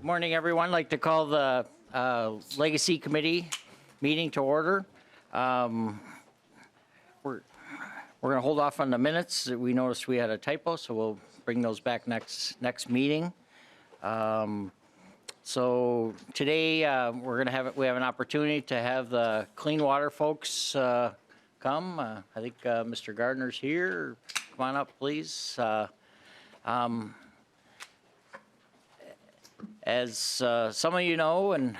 Morning, everyone. I'd like to call the Legacy Committee meeting to order. We're going to hold off on the minutes. We noticed we had a typo, so we'll bring those back next meeting. So today we have an opportunity to have the clean water folks come. I think Mr. Gardner's here. Come on up, please. As some of you know, and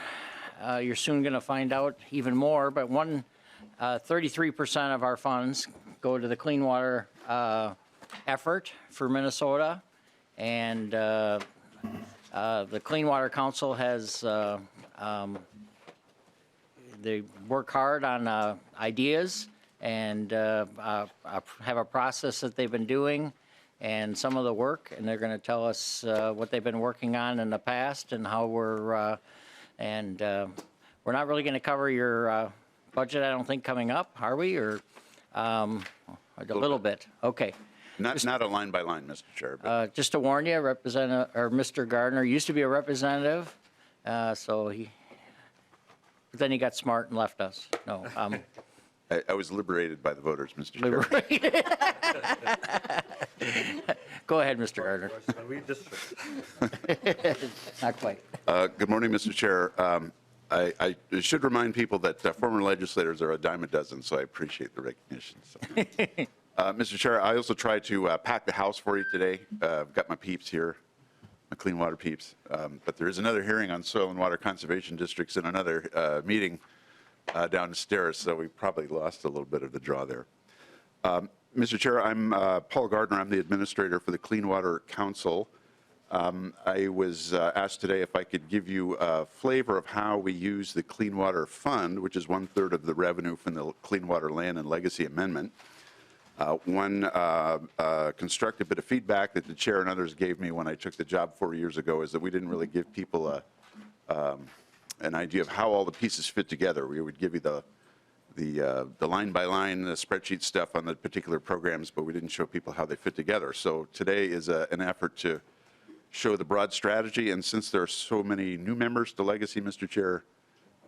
you're soon going to find out even more, but 33% of our funds go to the clean water effort for Minnesota, and the Clean Water Council has they work hard on ideas and have a process that they've been doing and some of the work, and they're going to tell us what they've been working on in the past and how we're not really going to cover your budget, I don't think, coming up, are we? Or a little bit. Okay. Not a line by line, Mr. Chair. Just to warn you, Mr. Gardner used to be a representative, but then he got smart and left us. No. I was liberated by the voters, Mr. Chair. Go ahead, Mr. Gardner. Not quite. Good morning, Mr. Chair. I should remind people that former legislators are a dime a dozen, so I appreciate the recognition. So. Mr. Chair, I also tried to pack the house for you today. I've got my peeps here, my clean water peeps. But there is another hearing on soil and water conservation districts in another meeting downstairs, so we probably lost a little bit of the draw there. Mr. Chair, I'm Paul Gardner. I'm the administrator for the Clean Water Council. I was asked today if I could give you a flavor of how we use the Clean Water Fund, which is 1/3 of the revenue from the Clean Water Land and Legacy Amendment. One constructive bit of feedback that the chair and others gave me when I took the job 4 years ago is that we didn't really give people an idea of how all the pieces fit together. We would give you the line by line, the spreadsheet stuff on the particular programs, but we didn't show people how they fit together. So today is an effort to show the broad strategy, and since there are so many new members to Legacy, Mr. Chair,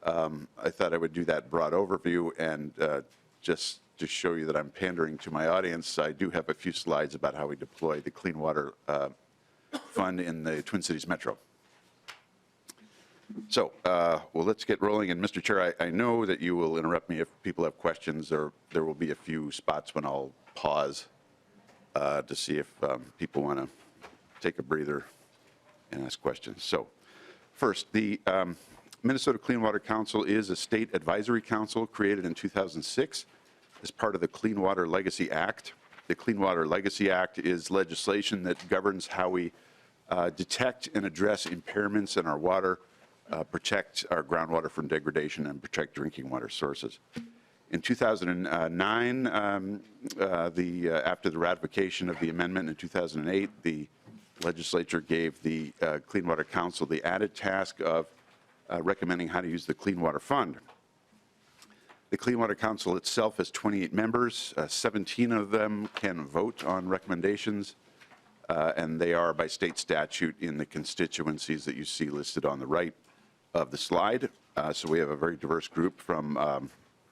I thought I would do that broad overview, and just to show you that I'm pandering to my audience, I do have a few slides about how we deploy the Clean Water Fund in the Twin Cities Metro. So, well, let's get rolling. And Mr. Chair, I know that you will interrupt me if people have questions, or there will be a few spots when I'll pause to see if people want to take a breather and ask questions. So, first, the Minnesota Clean Water Council is a state advisory council created in 2006 as part of the Clean Water Legacy Act. The Clean Water Legacy Act is legislation that governs how we detect and address impairments in our water, protect our groundwater from degradation, and protect drinking water sources. In 2009, after the ratification of the amendment in 2008, the legislature gave the Clean Water Council the added task of recommending how to use the Clean Water Fund. The Clean Water Council itself has 28 members. 17 of them can vote on recommendations, and they are by state statute in the constituencies that you see listed on the right of the slide. So we have a very diverse group from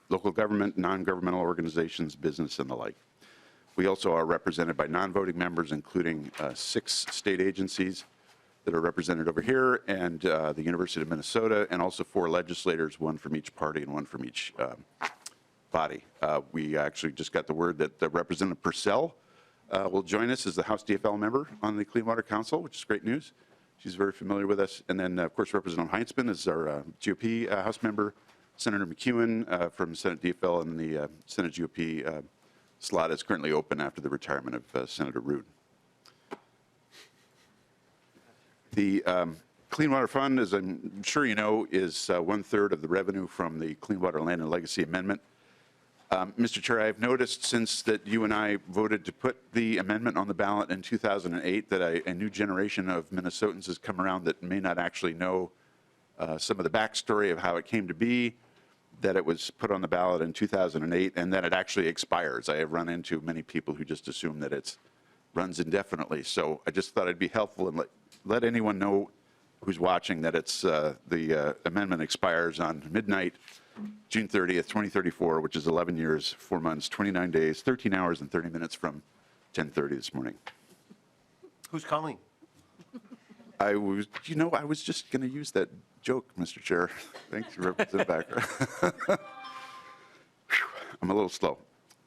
local government, non-governmental organizations, business, and the like. We also are represented by non-voting members, including 6 state agencies that are represented over here, and the University of Minnesota, and also 4 legislators, 1 from each party and 1 from each body. We actually just got the word that Representative Purcell will join us as the House DFL member on the Clean Water Council, which is great news. She's very familiar with us. And then, of course, Representative Heinzman is our GOP House member. Senator McEwen from Senate DFL, and the Senate GOP slot is currently open after the retirement of Senator Rood. The Clean Water Fund, as I'm sure you know, is 1/3 of the revenue from the Clean Water Land and Legacy Amendment. Mr. Chair, I've noticed since that you and I voted to put the amendment on the ballot in 2008 that a new generation of Minnesotans has come around that may not actually know some of the backstory of how it came to be, that it was put on the ballot in 2008, and that it actually expires. I have run into many people who just assume that it runs indefinitely. So I just thought it'd be helpful and let anyone know who's watching that it's the amendment expires on midnight, June 30th, 2034, which is 11 years, 4 months, 29 days, 13 hours, and 30 minutes from 10:30 this morning. Who's calling? I was just going to use that joke, Mr. Chair. Thanks, Representative Backer. I'm a little slow.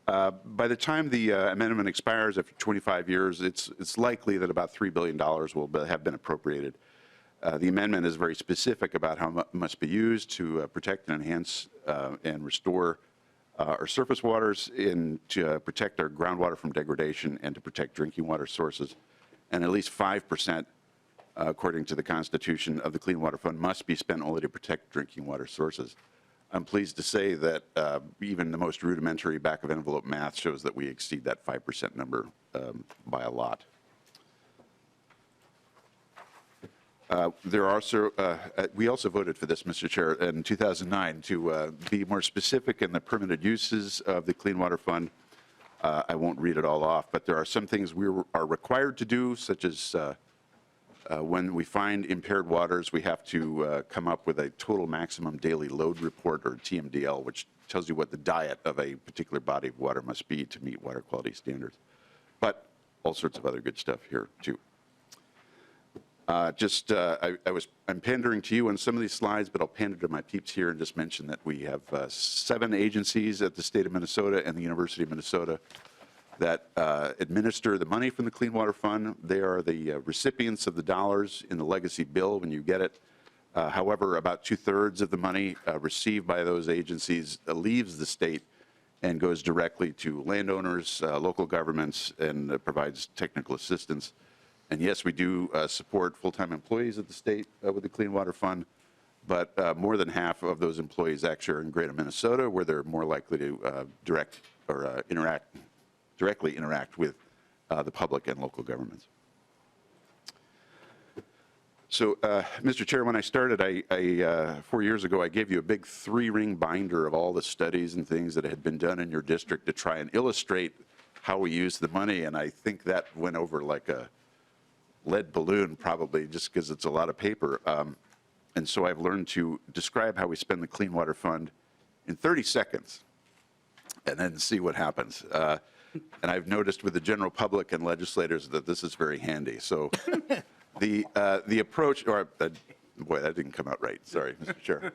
By the time the amendment expires after 25 years, it's likely that about $3 billion will have been appropriated. The amendment is very specific about how it must be used to protect and enhance and restore our surface waters, and to protect our groundwater from degradation, and to protect drinking water sources. And at least 5%, according to the Constitution, of the Clean Water Fund must be spent only to protect drinking water sources. I'm pleased to say that even the most rudimentary back-of-envelope math shows that we exceed that 5% number by a lot. We also voted for this, Mr. Chair, in 2009 to be more specific in the permitted uses of the Clean Water Fund. I won't read it all off, but there are some things we are required to do, such as when we find impaired waters, we have to come up with a total maximum daily load report, or TMDL, which tells you what the diet of a particular body of water must be to meet water quality standards. But all sorts of other good stuff here, too. I'm pandering to you on some of these slides, but I'll pander to my peeps here and just mention that we have 7 agencies at the state of Minnesota and the University of Minnesota that administer the money from the Clean Water Fund. They are the recipients of the dollars in the legacy bill when you get it. However, about 2/3 of the money received by those agencies leaves the state and goes directly to landowners, local governments, and provides technical assistance. And yes, we do support full-time employees at the state with the Clean Water Fund, but more than half of those employees actually are in Greater Minnesota, where they're more likely to directly interact with the public and local governments. So, Mr. Chair, when I started, 4 years ago, I gave you a big 3-ring binder of all the studies and things that had been done in your district to try and illustrate how we use the money, and I think that went over like a lead balloon, probably, just because it's a lot of paper. And so I've learned to describe how we spend the Clean Water Fund in 30 seconds and then see what happens. And I've noticed with the general public and legislators that this is very handy. So the approach, or boy, that didn't come out right. Sorry, Mr. Chair.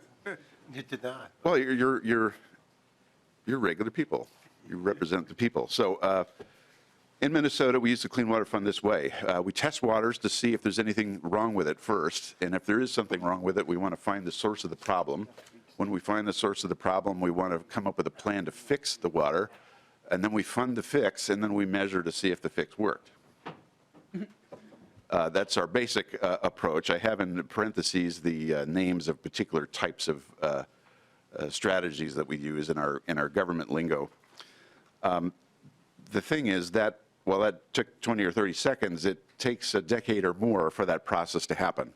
It did not. Well, you're regular people. You represent the people. So in Minnesota, we use the Clean Water Fund this way. We test waters to see if there's anything wrong with it first, and if there is something wrong with it, we want to find the source of the problem. When we find the source of the problem, we want to come up with a plan to fix the water, and then we fund the fix, and then we measure to see if the fix worked. That's our basic approach. I have in parentheses the names of particular types of strategies that we use in our government lingo. The thing is that while that took 20 or 30 seconds, it takes a decade or more for that process to happen.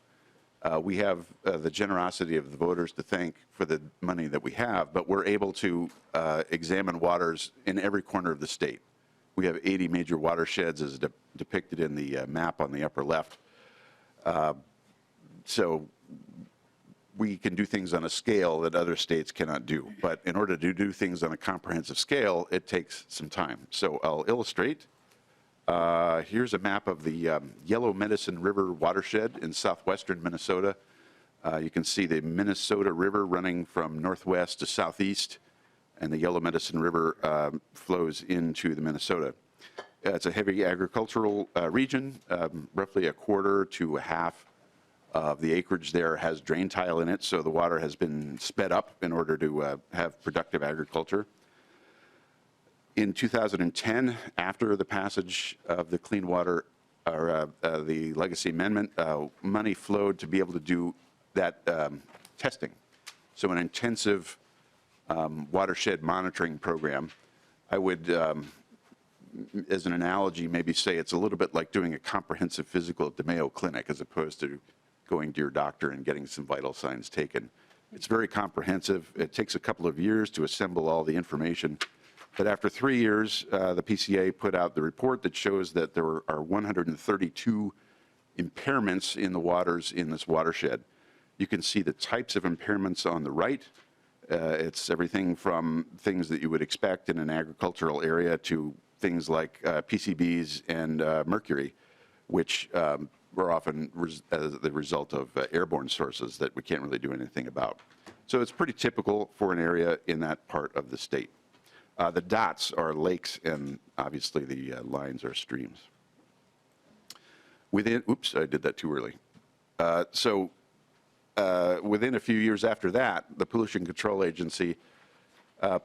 We have the generosity of the voters to thank for the money that we have, but we're able to examine waters in every corner of the state. We have 80 major watersheds as depicted in the map on the upper left. So we can do things on a scale that other states cannot do. But in order to do things on a comprehensive scale, it takes some time. So I'll illustrate. Here's a map of the Yellow Medicine River watershed in southwestern Minnesota. You can see the Minnesota River running from northwest to southeast, and the Yellow Medicine River flows into the Minnesota. It's a heavy agricultural region. Roughly a quarter to a half of the acreage there has drain tile in it, so the water has been sped up in order to have productive agriculture. In 2010, after the passage of the Clean Water, or the Legacy Amendment, money flowed to be able to do that testing. So an intensive watershed monitoring program. I would, as an analogy, maybe say it's a little bit like doing a comprehensive physical at the Mayo Clinic as opposed to going to your doctor and getting some vital signs taken. It's very comprehensive. It takes a couple of years to assemble all the information. But after 3 years, the PCA put out the report that shows that there are 132 impairments in the waters in this watershed. You can see the types of impairments on the right. It's everything from things that you would expect in an agricultural area to things like PCBs and mercury, which were often as the result of airborne sources that we can't really do anything about. So it's pretty typical for an area in that part of the state. The dots are lakes, and obviously the lines are streams. Oops, I did that too early. Within a few years after that, the Pollution Control Agency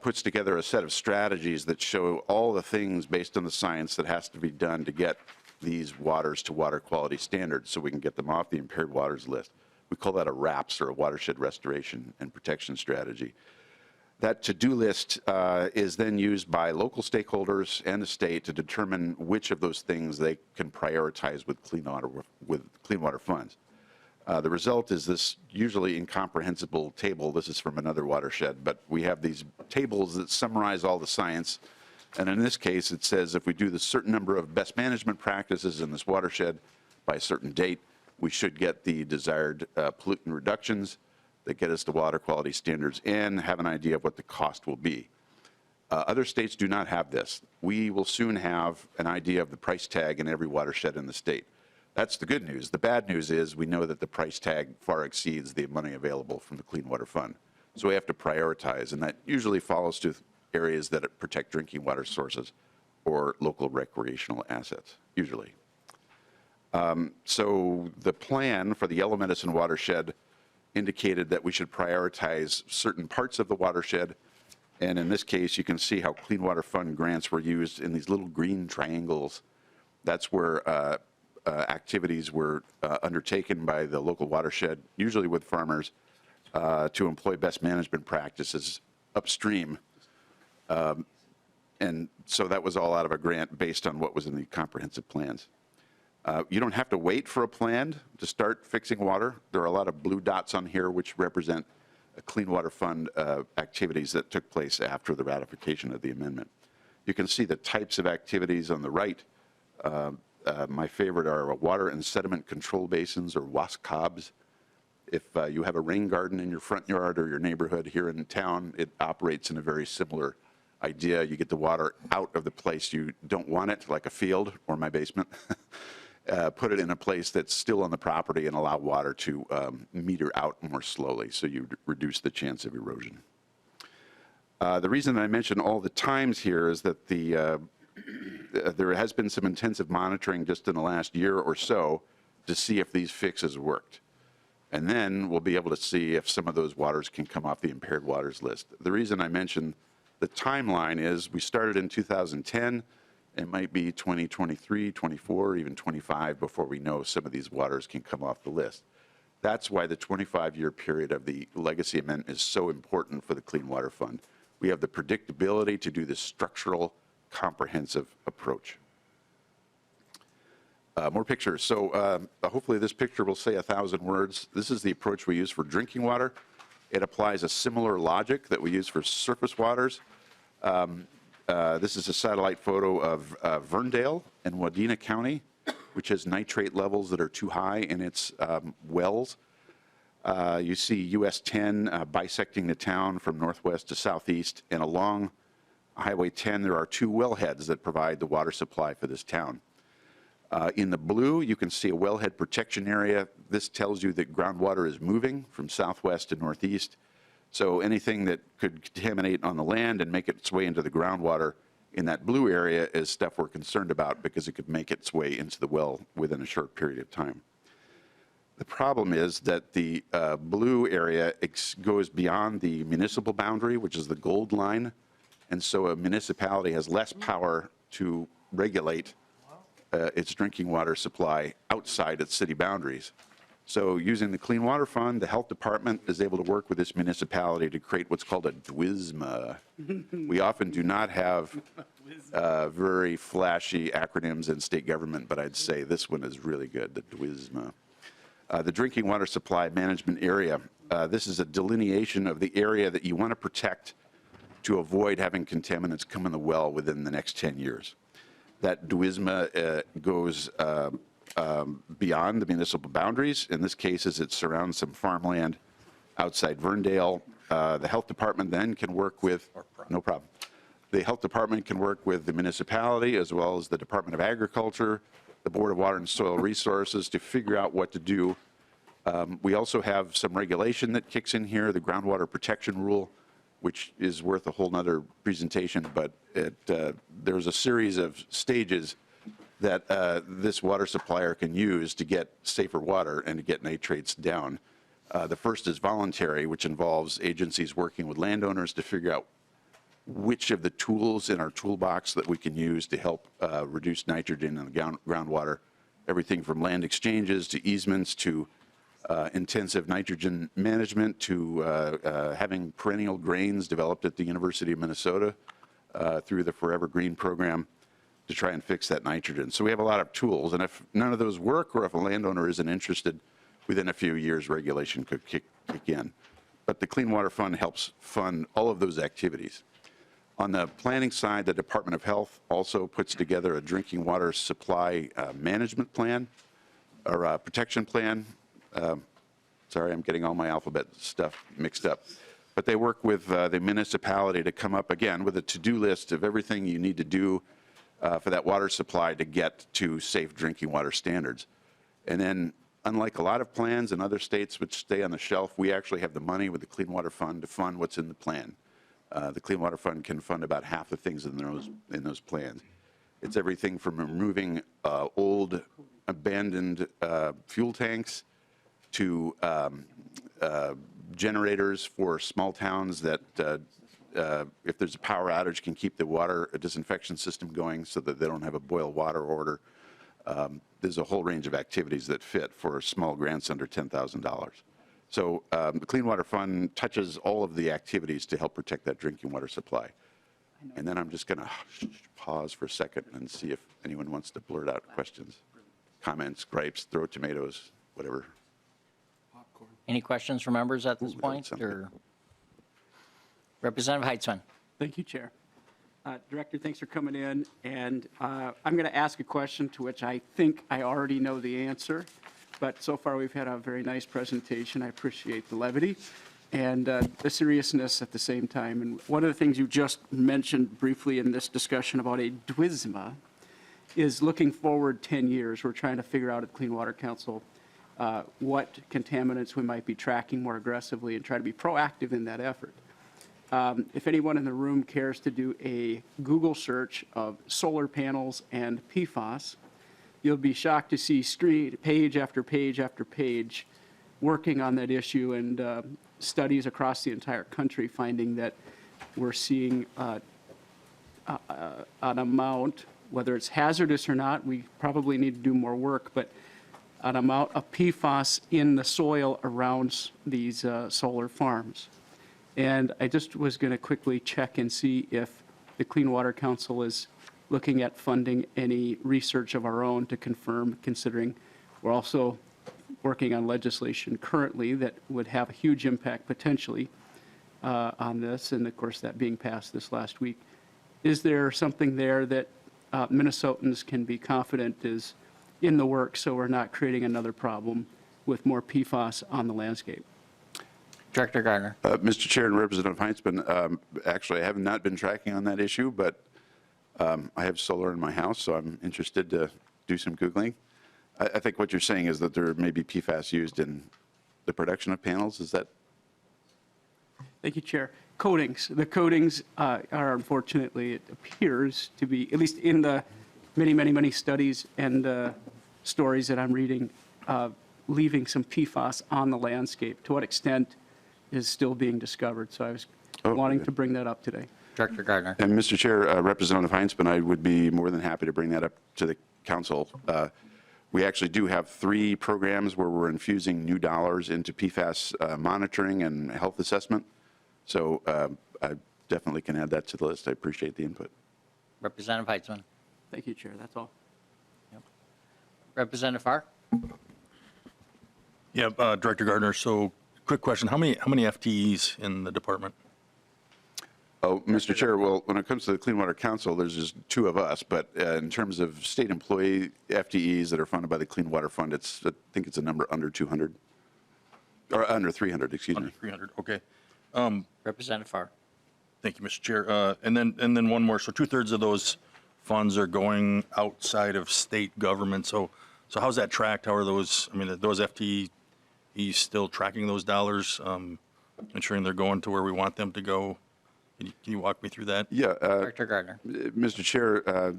puts together a set of strategies that show all the things based on the science that has to be done to get these waters to water quality standards so we can get them off the impaired waters list. We call that a RAPS, or a Watershed Restoration and Protection Strategy. That to-do list is then used by local stakeholders and the state to determine which of those things they can prioritize with clean water funds. The result is this usually incomprehensible table. This is from another watershed, but we have these tables that summarize all the science. And in this case, it says if we do the certain number of best management practices in this watershed by a certain date, we should get the desired pollutant reductions that get us to water quality standards and have an idea of what the cost will be. Other states do not have this. We will soon have an idea of the price tag in every watershed in the state. That's the good news. The bad news is we know that the price tag far exceeds the money available from the Clean Water Fund. So we have to prioritize, and that usually follows to areas that protect drinking water sources or local recreational assets, usually. So the plan for the Yellow Medicine watershed indicated that we should prioritize certain parts of the watershed. And in this case, you can see how Clean Water Fund grants were used in these little green triangles. That's where activities were undertaken by the local watershed, usually with farmers, to employ best management practices upstream. And so that was all out of a grant based on what was in the comprehensive plans. You don't have to wait for a plan to start fixing water. There are a lot of blue dots on here which represent Clean Water Fund activities that took place after the ratification of the amendment. You can see the types of activities on the right. My favorite are water and sediment control basins, or WASCOBs. If you have a rain garden in your front yard or your neighborhood here in town, it operates in a very similar idea. You get the water out of the place you don't want it, like a field or my basement. Put it in a place that's still on the property and allow water to meter out more slowly, so you reduce the chance of erosion. The reason I mention all the times here is that there has been some intensive monitoring just in the last year or so to see if these fixes worked. And then we'll be able to see if some of those waters can come off the impaired waters list. The reason I mention the timeline is we started in 2010. It might be 2023, 24, even 25 before we know some of these waters can come off the list. That's why the 25-year period of the legacy amendment is so important for the Clean Water Fund. We have the predictability to do this structural, comprehensive approach. More pictures. So hopefully this picture will say 1,000 words. This is the approach we use for drinking water. It applies a similar logic that we use for surface waters. This is a satellite photo of Verndale in Wadena County, which has nitrate levels that are too high in its wells. You see US 10 bisecting the town from northwest to southeast, and along Highway 10 there are two wellheads that provide the water supply for this town. In the blue, you can see a wellhead protection area. This tells you that groundwater is moving from southwest to northeast. So anything that could contaminate on the land and make its way into the groundwater in that blue area is stuff we're concerned about because it could make its way into the well within a short period of time. The problem is that the blue area goes beyond the municipal boundary, which is the gold line. And so a municipality has less power to regulate its drinking water supply outside its city boundaries. So using the Clean Water Fund, the health department is able to work with this municipality to create what's called a DWISMA. We often do not have very flashy acronyms in state government, but I'd say this one is really good, the DWISMA. The Drinking Water Supply Management Area. This is a delineation of the area that you want to protect to avoid having contaminants come in the well within the next 10 years. That DWISMA goes beyond the municipal boundaries. In this case, as it surrounds some farmland outside Verndale. The health department then can work with, no problem. The health department can work with the municipality as well as the Department of Agriculture, the Board of Water and Soil Resources to figure out what to do. We also have some regulation that kicks in here, the groundwater protection rule, which is worth a whole nother presentation, but there's a series of stages that this water supplier can use to get safer water and to get nitrates down. The first is voluntary, which involves agencies working with landowners to figure out which of the tools in our toolbox that we can use to help reduce nitrogen in the groundwater. Everything from land exchanges to easements to intensive nitrogen management to having perennial grains developed at the University of Minnesota through the Forever Green program to try and fix that nitrogen. So we have a lot of tools, and if none of those work or if a landowner isn't interested, within a few years regulation could kick in. But the Clean Water Fund helps fund all of those activities. On the planning side, the Department of Health also puts together a drinking water supply management plan or protection plan. Sorry, I'm getting all my alphabet stuff mixed up. But they work with the municipality to come up again with a to-do list of everything you need to do for that water supply to get to safe drinking water standards. And then, unlike a lot of plans in other states which stay on the shelf, we actually have the money with the Clean Water Fund to fund what's in the plan. The Clean Water Fund can fund about half the things in those plans. It's everything from removing old, abandoned fuel tanks to generators for small towns that, if there's a power outage, can keep the water disinfection system going so that they don't have a boil water order. There's a whole range of activities that fit for small grants under $10,000. So the Clean Water Fund touches all of the activities to help protect that drinking water supply. And then I'm just going to pause for a second and see if anyone wants to blurt out questions, comments, gripes, throw tomatoes, whatever. Any questions from members at this Ooh, point? something. Or Representative Heitzman? Thank you, Chair. Director, thanks for coming in. And I'm going to ask a question to which I think I already know the answer. But so far, we've had a very nice presentation. I appreciate the levity and the seriousness at the same time. And one of the things you just mentioned briefly in this discussion about a DWISMA is looking forward 10 years. We're trying to figure out at the Clean Water Council what contaminants we might be tracking more aggressively and try to be proactive in that effort. If anyone in the room cares to do a Google search of solar panels and PFAS, you'll be shocked to see page after page after page working on that issue and studies across the entire country finding that we're seeing an amount, whether it's hazardous or not, we probably need to do more work, but an amount of PFAS in the soil around these solar farms. And I just was going to quickly check and see if the Clean Water Council is looking at funding any research of our own to confirm, considering we're also working on legislation currently that would have a huge impact potentially on this, and of course that being passed this last week. Is there something there that Minnesotans can be confident is in the works so we're not creating another problem with more PFAS on the landscape? Director Gardner? Mr. Chair and Representative Heitzman, actually I have not been tracking on that issue, but I have solar in my house, so I'm interested to do some Googling. I think what you're saying is that there may be PFAS used in the production of panels. Is that? Thank you, Chair. Coatings. The coatings are unfortunately, it appears to be, at least in the many studies and stories that I'm reading, leaving some PFAS on the landscape. To what extent is still being discovered. So I was wanting to bring that up today. Director Gardner? And Mr. Chair, Representative Heitzman, I would be more than happy to bring that up to the council. We actually do have 3 programs where we're infusing new dollars into PFAS monitoring and health assessment. So I definitely can add that to the list. I appreciate the input. Representative Heitzman? Thank you, Chair. That's all. Yep. Representative Farr? Yeah, Director Gardner, so quick question. How many FTEs in the department? Oh, Mr. Chair, well, when it comes to the Clean Water Council, there's just two of us, but in terms of state employee FTEs that are funded by the Clean Water Fund, I think it's a number under 200, or under 300, excuse me. Under 300, okay. Representative Farr. Thank you, Mr. Chair. And then one more. So 2/3 of those funds are going outside of state government. So how's that tracked? How are those, I mean, are those FTEs still tracking those dollars, ensuring they're going to where we want them to go? Can you walk me through that? Yeah, Director Gardner. Mr. Chair,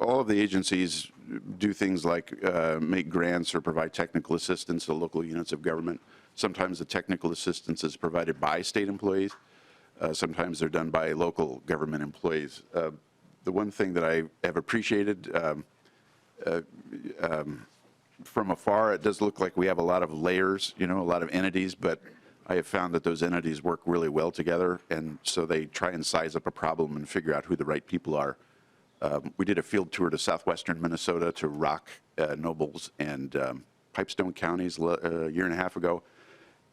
all of the agencies do things like make grants or provide technical assistance to local units of government. Sometimes the technical assistance is provided by state employees. Sometimes they're done by local government employees. The one thing that I have appreciated from afar, it does look like we have a lot of layers, a lot of entities, but I have found that those entities work really well together, and so they try and size up a problem and figure out who the right people are. We did a field tour to southwestern Minnesota, to Rock, Nobles, and Pipestone counties a year and a half ago,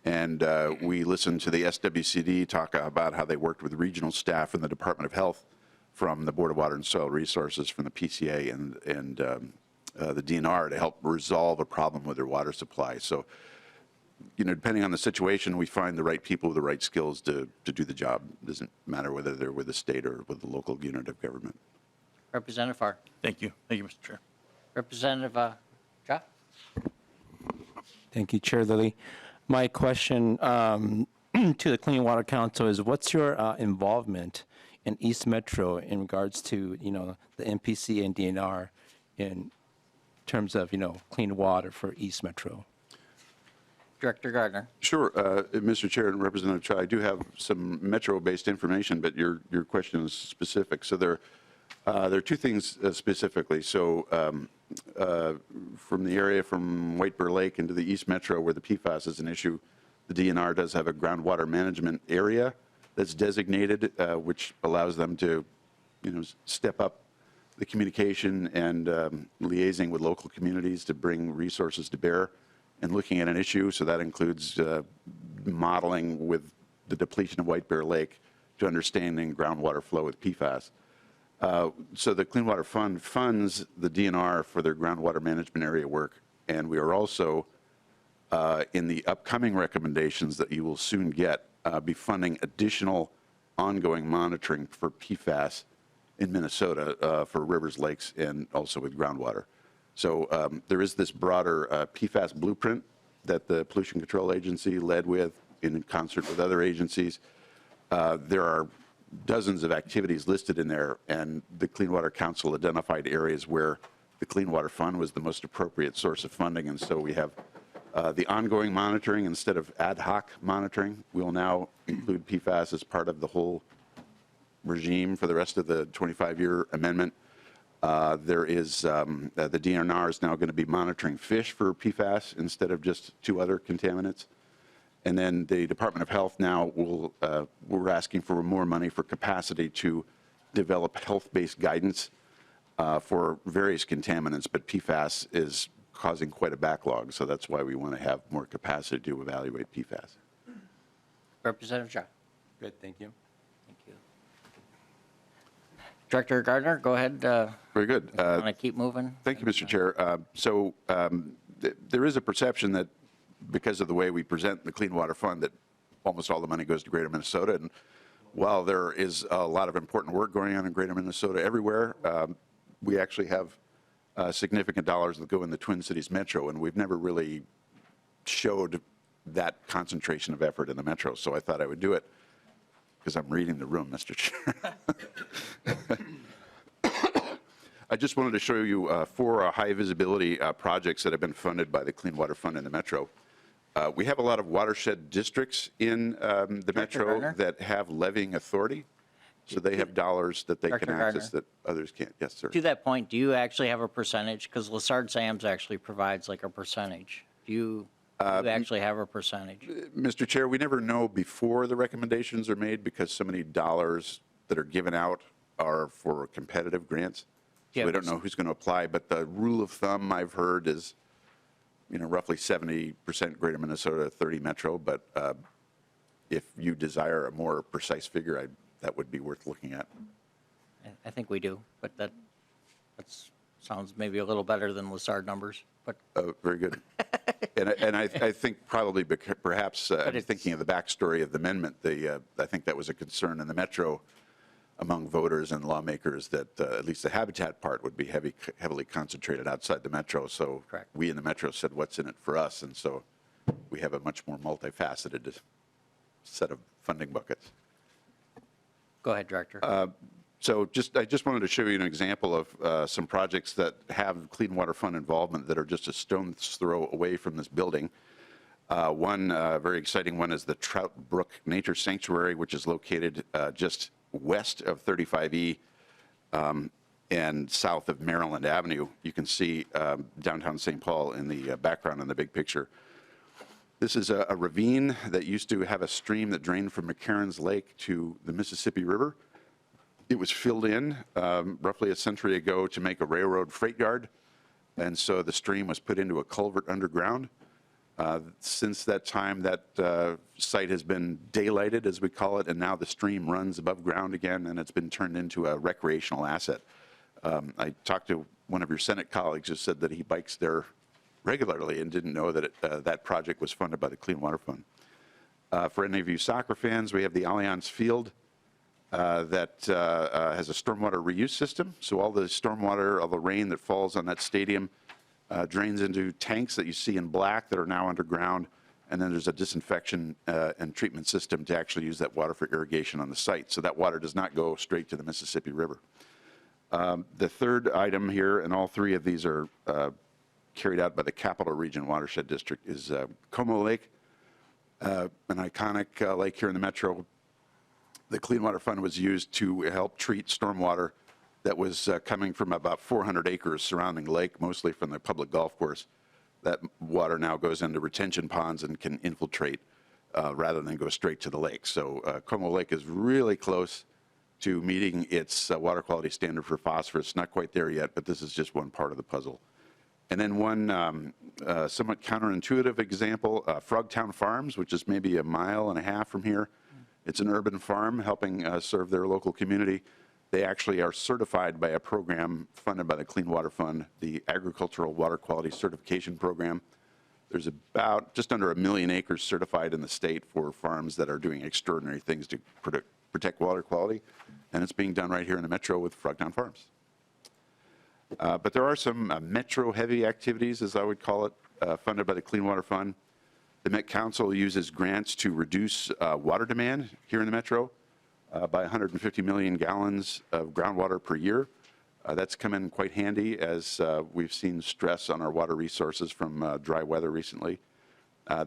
and we listened to the SWCD talk about how they worked with regional staff in the Department of Health, from the Board of Water and Soil Resources, from the PCA, and the DNR to help resolve a problem with their water supply. So, depending on the situation, we find the right people with the right skills to do the job. It doesn't matter whether they're with the state or with the local unit of government. Representative Farr. Thank you. Thank you, Mr. Chair. Representative Jha. Thank you, Chair Lilly. My question to the Clean Water Council is, what's your involvement in East Metro in regards to, the MPC and DNR in terms of, clean water for East Metro? Director Gardner. Sure, Mr. Chair and Representative Cha, I do have some metro-based information, but your question is specific. So there are two things specifically. So from the area from White Bear Lake into the East Metro, where the PFAS is an issue, the DNR does have a groundwater management area that's designated, which allows them to, step up the communication and liaising with local communities to bring resources to bear and looking at an issue. So that includes modeling with the depletion of White Bear Lake to understanding groundwater flow with PFAS. So the Clean Water Fund funds the DNR for their groundwater management area work, and we are also, in the upcoming recommendations that you will soon get, be funding additional ongoing monitoring for PFAS in Minnesota for rivers, lakes, and also with groundwater. So there is this broader PFAS blueprint that the Pollution Control Agency led with in concert with other agencies. There are dozens of activities listed in there, and the Clean Water Council identified areas where the Clean Water Fund was the most appropriate source of funding, and so we have the ongoing monitoring instead of ad hoc monitoring. We will now include PFAS as part of the whole regime for the rest of the 25-year amendment. There is the DNR is now going to be monitoring fish for PFAS instead of just two other contaminants. And then the Department of Health now will, we're asking for more money for capacity to develop health-based guidance for various contaminants, but PFAS is causing quite a backlog, so that's why we want to have more capacity to evaluate PFAS. Representative Jha. Good, thank you. Thank you. Director Gardner, go ahead. Very good. Want to keep moving? Thank you, Mr. Chair. There is a perception that because of the way we present the Clean Water Fund, that almost all the money goes to Greater Minnesota. And while there is a lot of important work going on in Greater Minnesota everywhere, we actually have significant dollars that go in the Twin Cities Metro, and we've never really showed that concentration of effort in the Metro. So I thought I would do it because I'm reading the room, Mr. Chair. I just wanted to show you four high visibility projects that have been funded by the Clean Water Fund in the Metro. We have a lot of watershed districts in the Metro Gardner? that have levying authority, so they have dollars that they Dr. can access Gardner? that others can't. Yes, sir. To that point, do you actually have a percentage? Because Lessard Sams actually provides like a percentage. Do you actually have a percentage? Mr. Chair, we never know before the recommendations are made because so many dollars that are given out are for competitive grants. So Yeah, we don't know who's going to apply, but the rule of thumb I've heard is, roughly 70% Greater Minnesota, 30 Metro. But if you desire a more precise figure, I'd that would be worth looking at. I think we do, but that's sounds maybe a little better than Lassard numbers, but Very good. And I think probably perhaps it's- thinking of the backstory of the amendment, I think that was a concern in the Metro among voters and lawmakers that at least the habitat part would be heavily concentrated outside the Metro. So Correct. we in the Metro said, what's in it for us? And so we have a much more multifaceted set of funding buckets. go ahead, Director. So I just wanted to show you an example of some projects that have Clean Water Fund involvement that are just a stone's throw away from this building. One very exciting one is the Trout Brook Nature Sanctuary, which is located just west of 35E and south of Maryland Avenue. You can see downtown St. Paul in the background in the big picture. This is a ravine that used to have a stream that drained from McCarran's Lake to the Mississippi River. It was filled in roughly a century ago to make a railroad freight yard, and so the stream was put into a culvert underground. Since that time, that site has been daylighted, as we call it, and now the stream runs above ground again, and it's been turned into a recreational asset. I talked to one of your Senate colleagues who said that he bikes there regularly and didn't know that that project was funded by the Clean Water Fund. For any of you soccer fans, we have the Allianz Field that has a stormwater reuse system. So all the stormwater, all the rain that falls on that stadium drains into tanks that you see in black that are now underground. And then there's a disinfection and treatment system to actually use that water for irrigation on the site. So that water does not go straight to the Mississippi River. The third item here, and all three of these are carried out by the Capital Region Watershed District, is Como Lake, an iconic lake here in the Metro. The Clean Water Fund was used to help treat stormwater that was coming from about 400 acres surrounding the lake, mostly from the public golf course. That water now goes into retention ponds and can infiltrate rather than go straight to the lake. So Como Lake is really close to meeting its water quality standard for phosphorus. Not quite there yet, but this is just one part of the puzzle. And then one somewhat counterintuitive example, Frogtown Farms, which is maybe a mile and a half from here. It's an urban farm helping serve their local community. They actually are certified by a program funded by the Clean Water Fund, the Agricultural Water Quality Certification Program. There's about just under 1 million acres certified in the state for farms that are doing extraordinary things to protect water quality, and it's being done right here in the Metro with Frogtown Farms. But there are some Metro-heavy activities, as I would call it, funded by the Clean Water Fund. The Met Council uses grants to reduce water demand here in the Metro by 150 million gallons of groundwater per year. That's come in quite handy as we've seen stress on our water resources from dry weather recently.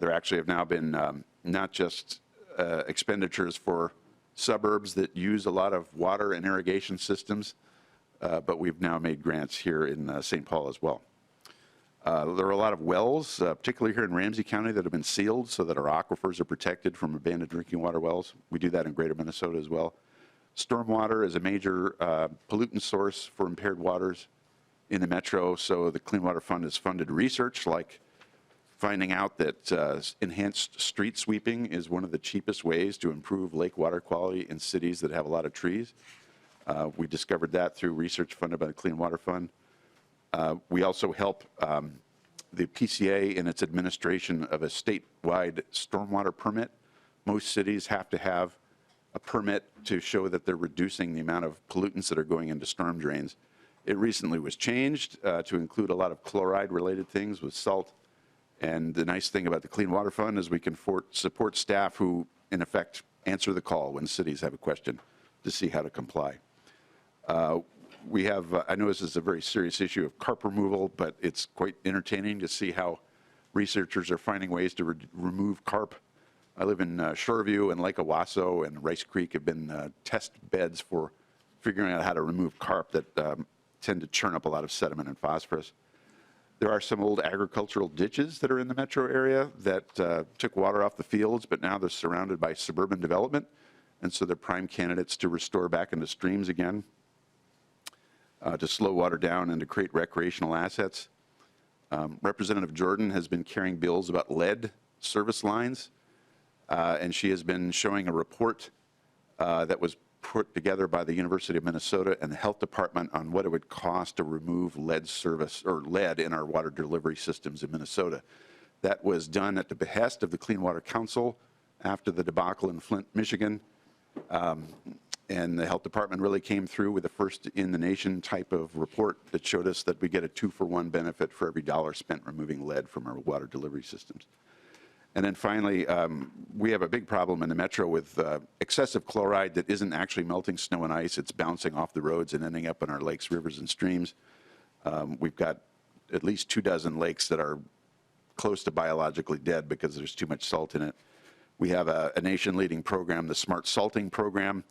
There actually have now been not just expenditures for suburbs that use a lot of water and irrigation systems, but we've now made grants here in St. Paul as well. There are a lot of wells, particularly here in Ramsey County, that have been sealed so that our aquifers are protected from abandoned drinking water wells. We do that in greater Minnesota as well. Stormwater is a major pollutant source for impaired waters in the Metro, so the Clean Water Fund has funded research like finding out that enhanced street sweeping is one of the cheapest ways to improve lake water quality in cities that have a lot of trees. We discovered that through research funded by the Clean Water Fund. We also help the PCA in its administration of a statewide stormwater permit. Most cities have to have a permit to show that they're reducing the amount of pollutants that are going into storm drains. It recently was changed to include a lot of chloride-related things with salt. And the nice thing about the Clean Water Fund is we can support staff who, in effect, answer the call when cities have a question to see how to comply. We have, I know this is a very serious issue of carp removal, but it's quite entertaining to see how researchers are finding ways to remove carp. I live in Shoreview, and Lake Owasso and Rice Creek have been test beds for figuring out how to remove carp that tend to churn up a lot of sediment and phosphorus. There are some old agricultural ditches that are in the metro area that took water off the fields, but now they're surrounded by suburban development, and so they're prime candidates to restore back into streams again. To slow water down and to create recreational assets. Representative Jordan has been carrying bills about lead service lines, and she has been showing a report that was put together by the University of Minnesota and the Health Department on what it would cost to remove lead in our water delivery systems in Minnesota. That was done at the behest of the Clean Water Council after the debacle in Flint, Michigan. And the Health Department really came through with a first in the nation type of report that showed us that we get a 2-for-1 benefit for every dollar spent removing lead from our water delivery systems. And then finally, we have a big problem in the metro with excessive chloride that isn't actually melting snow and ice. It's bouncing off the roads and ending up in our lakes, rivers, and streams. We've got at least 24 lakes that are close to biologically dead because there's too much salt in it. We have a nation-leading program, the Smart Salting Program,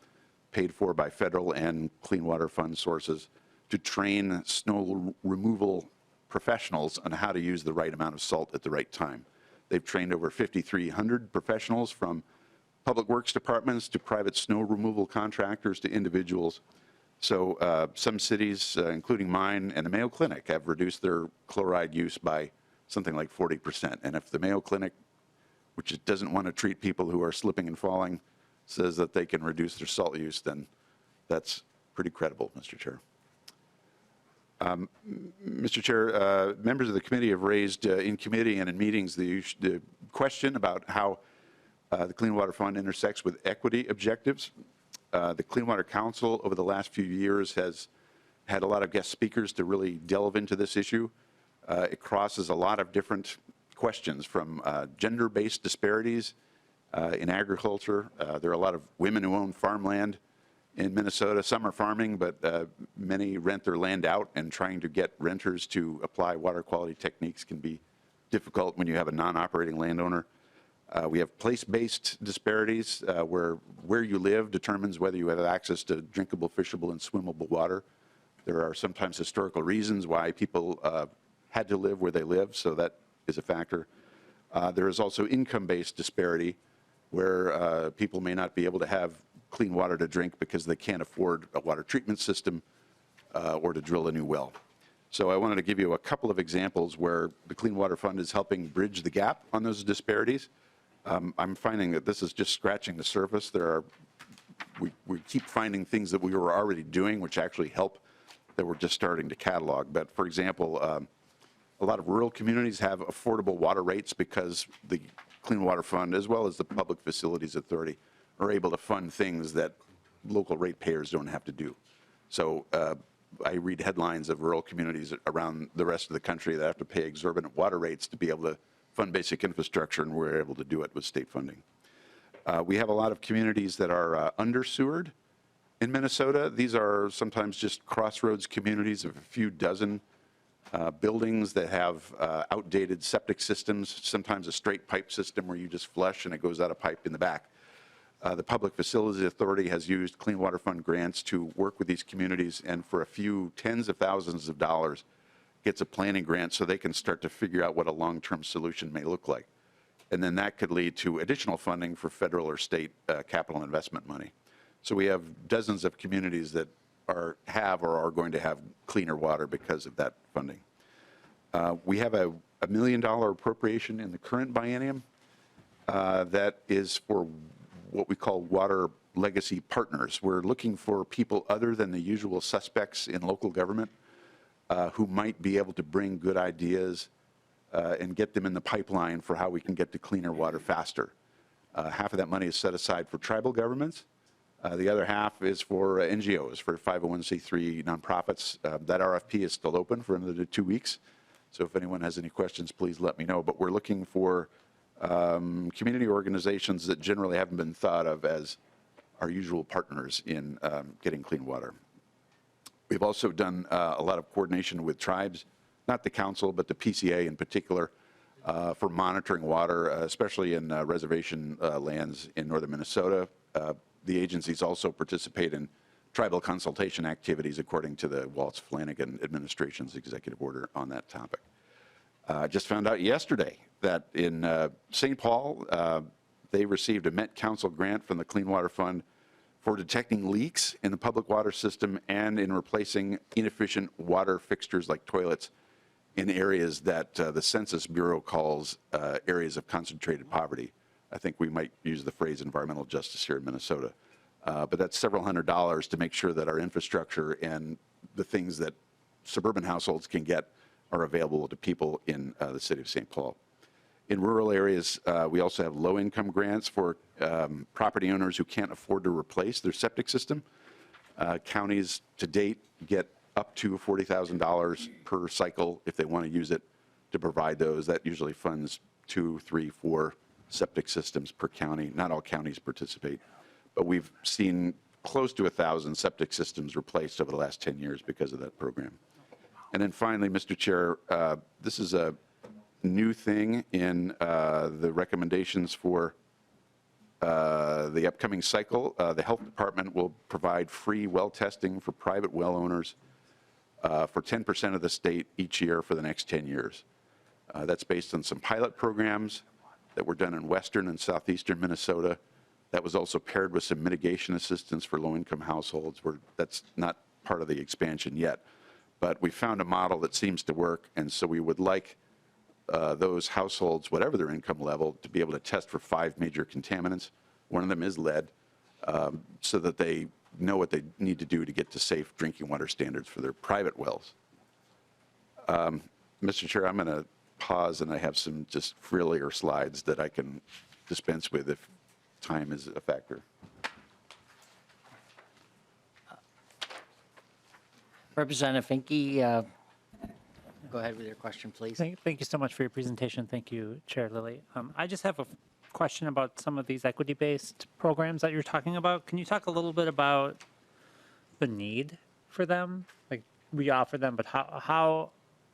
paid for by federal and Clean Water Fund sources, to train snow removal professionals on how to use the right amount of salt at the right time. They've trained over 5,300 professionals, from public works departments to private snow removal contractors to individuals. So some cities, including mine and the Mayo Clinic, have reduced their chloride use by something like 40%. And if the Mayo Clinic, which doesn't want to treat people who are slipping and falling, says that they can reduce their salt use, then that's pretty credible, Mr. Chair. Mr. Chair, members of the committee have raised in committee and in meetings the question about how the Clean Water Fund intersects with equity objectives. The Clean Water Council over the last few years has had a lot of guest speakers to really delve into this issue. It crosses a lot of different questions, from gender-based disparities in agriculture. There are a lot of women who own farmland in Minnesota. Some are farming, but many rent their land out, and trying to get renters to apply water quality techniques can be difficult when you have a non-operating landowner. We have place-based disparities where you live determines whether you have access to drinkable, fishable, and swimmable water. There are sometimes historical reasons why people had to live where they live, so that is a factor. There is also income-based disparity, where people may not be able to have clean water to drink because they can't afford a water treatment system or to drill a new well. So I wanted to give you a couple of examples where the Clean Water Fund is helping bridge the gap on those disparities. I'm finding that this is just scratching the surface. We keep finding things that we were already doing which actually help, that we're just starting to catalog. But for example, a lot of rural communities have affordable water rates because the Clean Water Fund, as well as the Public Facilities Authority, are able to fund things that local ratepayers don't have to do. So I read headlines of rural communities around the rest of the country that have to pay exorbitant water rates to be able to fund basic infrastructure, and we're able to do it with state funding. We have a lot of communities that are under-sewered in Minnesota. These are sometimes just crossroads communities of a few dozen buildings that have outdated septic systems, sometimes a straight pipe system where you just flush and it goes out a pipe in the back. The Public Facilities Authority has used Clean Water Fund grants to work with these communities, and for a few tens of thousands of dollars gets a planning grant so they can start to figure out what a long-term solution may look like. And then that could lead to additional funding for federal or state capital investment money. So we have dozens of communities that have or are going to have cleaner water because of that funding. We have a $1 million appropriation in the current biennium that is for what we call water legacy partners. We're looking for people other than the usual suspects in local government who might be able to bring good ideas and get them in the pipeline for how we can get to cleaner water faster. Half of that money is set aside for tribal governments. The other half is for NGOs, for 501c3 nonprofits. That RFP is still open for another 2 weeks. So if anyone has any questions, please let me know. But we're looking for community organizations that generally haven't been thought of as our usual partners in getting clean water. We've also done a lot of coordination with tribes, not the council, but the PCA in particular, for monitoring water, especially in reservation lands in northern Minnesota. The agencies also participate in tribal consultation activities according to the Waltz-Flanagan administration's executive order on that topic. Just found out yesterday that in St. Paul, they received a Met Council grant from the Clean Water Fund for detecting leaks in the public water system and in replacing inefficient water fixtures like toilets in areas that the Census Bureau calls areas of concentrated poverty. I think we might use the phrase environmental justice here in Minnesota. But that's several $100s to make sure that our infrastructure and the things that suburban households can get are available to people in the city of St. Paul. In rural areas, we also have low-income grants for property owners who can't afford to replace their septic system. Counties to date get up to $40,000 per cycle if they want to use it to provide those. That usually funds 2, 3, 4 septic systems per county. Not all counties participate, but we've seen close to 1,000 septic systems replaced over the last 10 years because of that program. And then finally, Mr. Chair, this is a new thing in the recommendations for the upcoming cycle. The health department will provide free well testing for private well owners for 10% of the state each year for the next 10 years. That's based on some pilot programs that were done in western and southeastern Minnesota. That was also paired with some mitigation assistance for low-income households. That's not part of the expansion yet. But we found a model that seems to work, and so we would like those households, whatever their income level, to be able to test for 5 major contaminants. One of them is lead, so that they know what they need to do to get to safe drinking water standards for their private wells. Mr. Chair, I'm going to pause, and I have some just frillier slides that I can dispense with if time is a factor. Representative Finke, go ahead with your question, please. Thank you so much for your presentation. Thank you, Chair Lilly. I just have a question about some of these equity-based programs that you're talking about. Can you talk a little bit about the need for them? Like, we offer them, but how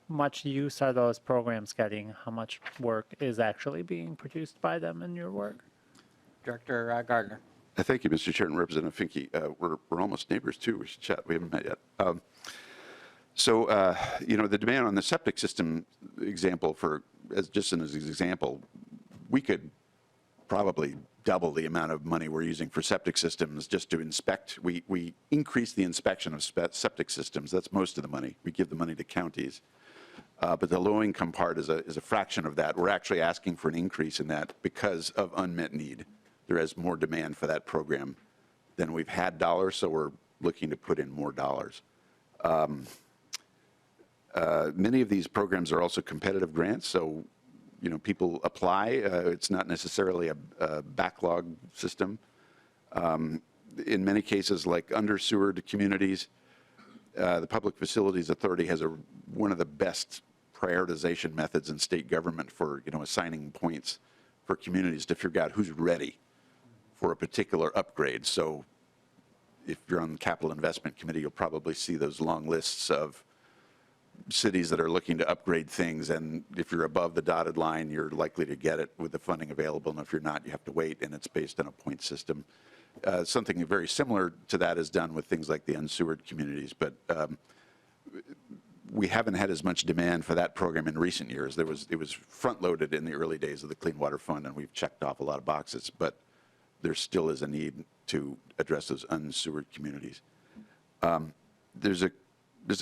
much use are those programs getting? How much work is actually being produced by them in your work? Director Gardner. Thank you, Mr. Chair and Representative Finke. We're almost neighbors, too. We should chat. We haven't met yet. The demand on the septic system example, as an example, we could probably double the amount of money we're using for septic systems just to inspect. We increase the inspection of septic systems. That's most of the money. We give the money to counties. But the low-income part is a fraction of that. We're actually asking for an increase in that because of unmet need. There is more demand for that program than we've had dollars, so we're looking to put in more dollars. Many of these programs are also competitive grants, so people apply. It's not necessarily a backlog system. In many cases, like under-sewered communities, the Public Facilities Authority has one of the best prioritization methods in state government for assigning points for communities to figure out who's ready for a particular upgrade. So if you're on the Capital Investment Committee, you'll probably see those long lists of cities that are looking to upgrade things, and if you're above the dotted line, you're likely to get it with the funding available, and if you're not, you have to wait, and it's based on a point system. Something very similar to that is done with things like the unsewered communities, but we haven't had as much demand for that program in recent years. It was front-loaded in the early days of the Clean Water Fund, and we've checked off a lot of boxes, but there still is a need to address those unsewered communities. There's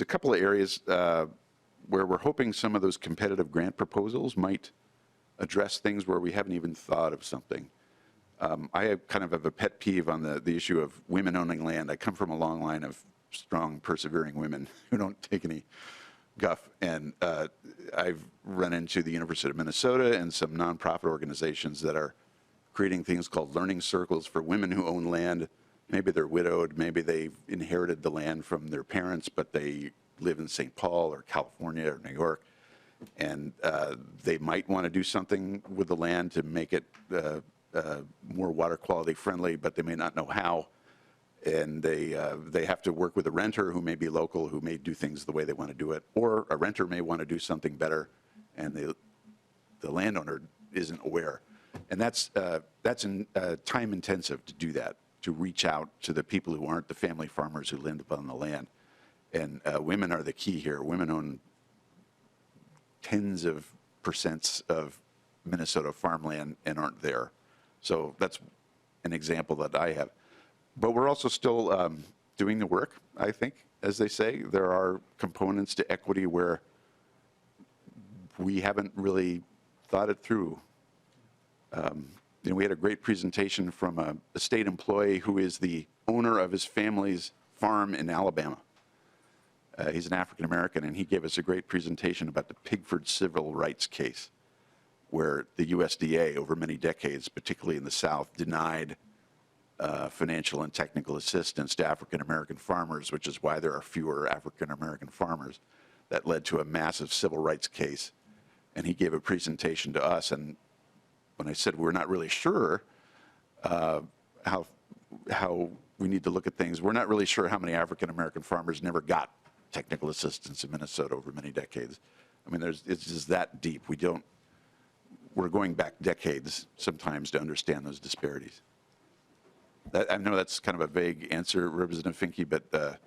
a couple of areas where we're hoping some of those competitive grant proposals might address things where we haven't even thought of something. I kind of have a pet peeve on the issue of women owning land. I come from a long line of strong, persevering women who don't take any guff, and I've run into the University of Minnesota and some nonprofit organizations that are creating things called learning circles for women who own land. Maybe they're widowed, maybe they've inherited the land from their parents, but they live in St. Paul or California or New York, and they might want to do something with the land to make it more water quality friendly, but they may not know how. And they have to work with a renter who may be local, who may do things the way they want to do it, or a renter may want to do something better, and the landowner isn't aware. And that's time intensive to do that, to reach out to the people who aren't the family farmers who live on the land. And women are the key here. Women own tens of percents of Minnesota farmland and aren't there. So that's an example that I have. But we're also still doing the work, I think, as they say. There are components to equity where we haven't really thought it through. we had a great presentation from a state employee who is the owner of his family's farm in Alabama. He's an African American, and he gave us a great presentation about the Pigford civil rights case, where the USDA, over many decades, particularly in the South, denied financial and technical assistance to African American farmers, which is why there are fewer African American farmers. That led to a massive civil rights case. And he gave a presentation to us, and when I said we're not really sure how we need to look at things, we're not really sure how many African American farmers never got technical assistance in Minnesota over many decades. I mean, it's just that deep. We're going back decades sometimes to understand those disparities. I know that's kind of a vague answer, Representative Finke, but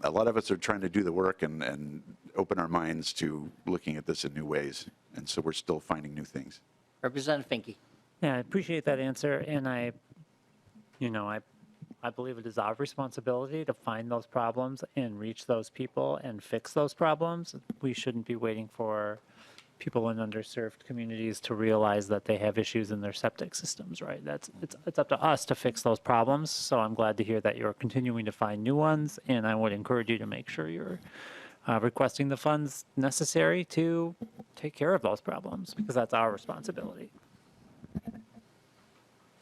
a lot of us are trying to do the work and open our minds to looking at this in new ways. And so we're still finding new things. Representative Finke. Yeah, I appreciate that answer, and I believe it is our responsibility to find those problems and reach those people and fix those problems. We shouldn't be waiting for people in underserved communities to realize that they have issues in their septic systems, right? It's up to us to fix those problems. So I'm glad to hear that you're continuing to find new ones, and I would encourage you to make sure you're requesting the funds necessary to take care of those problems, because that's our responsibility.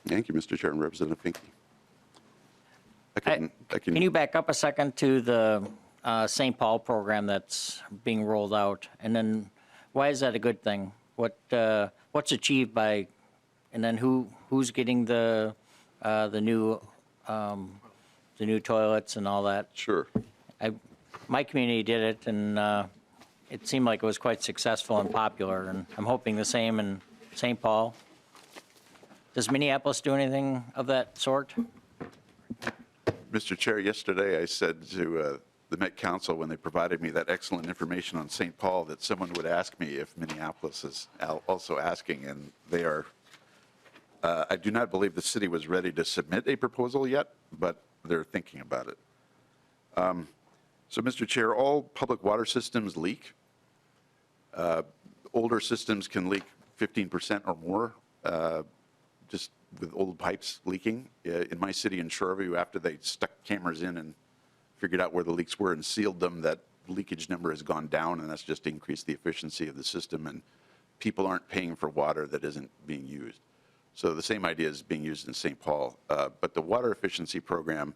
Thank you, Mr. Chair and Representative Finke. Can you back up a second to the St. Paul program that's being rolled out? And then why is that a good thing? What's achieved by, and then who's getting the new toilets and all that? Sure. My community did it, and it seemed like it was quite successful and popular, and I'm hoping the same in St. Paul. Does Minneapolis do anything of that sort? Mr. Chair, yesterday I said to the Met Council, when they provided me that excellent information on St. Paul, that someone would ask me if Minneapolis is also asking, and they are. I do not believe the city was ready to submit a proposal yet, but they're thinking about it. So, Mr. Chair, all public water systems leak. Older systems can leak 15% or more, just with old pipes leaking. In my city in Shoreview, after they stuck cameras in and figured out where the leaks were and sealed them, that leakage number has gone down, and that's just increased the efficiency of the system, and people aren't paying for water that isn't being used. So the same idea is being used in St. Paul. But the water efficiency program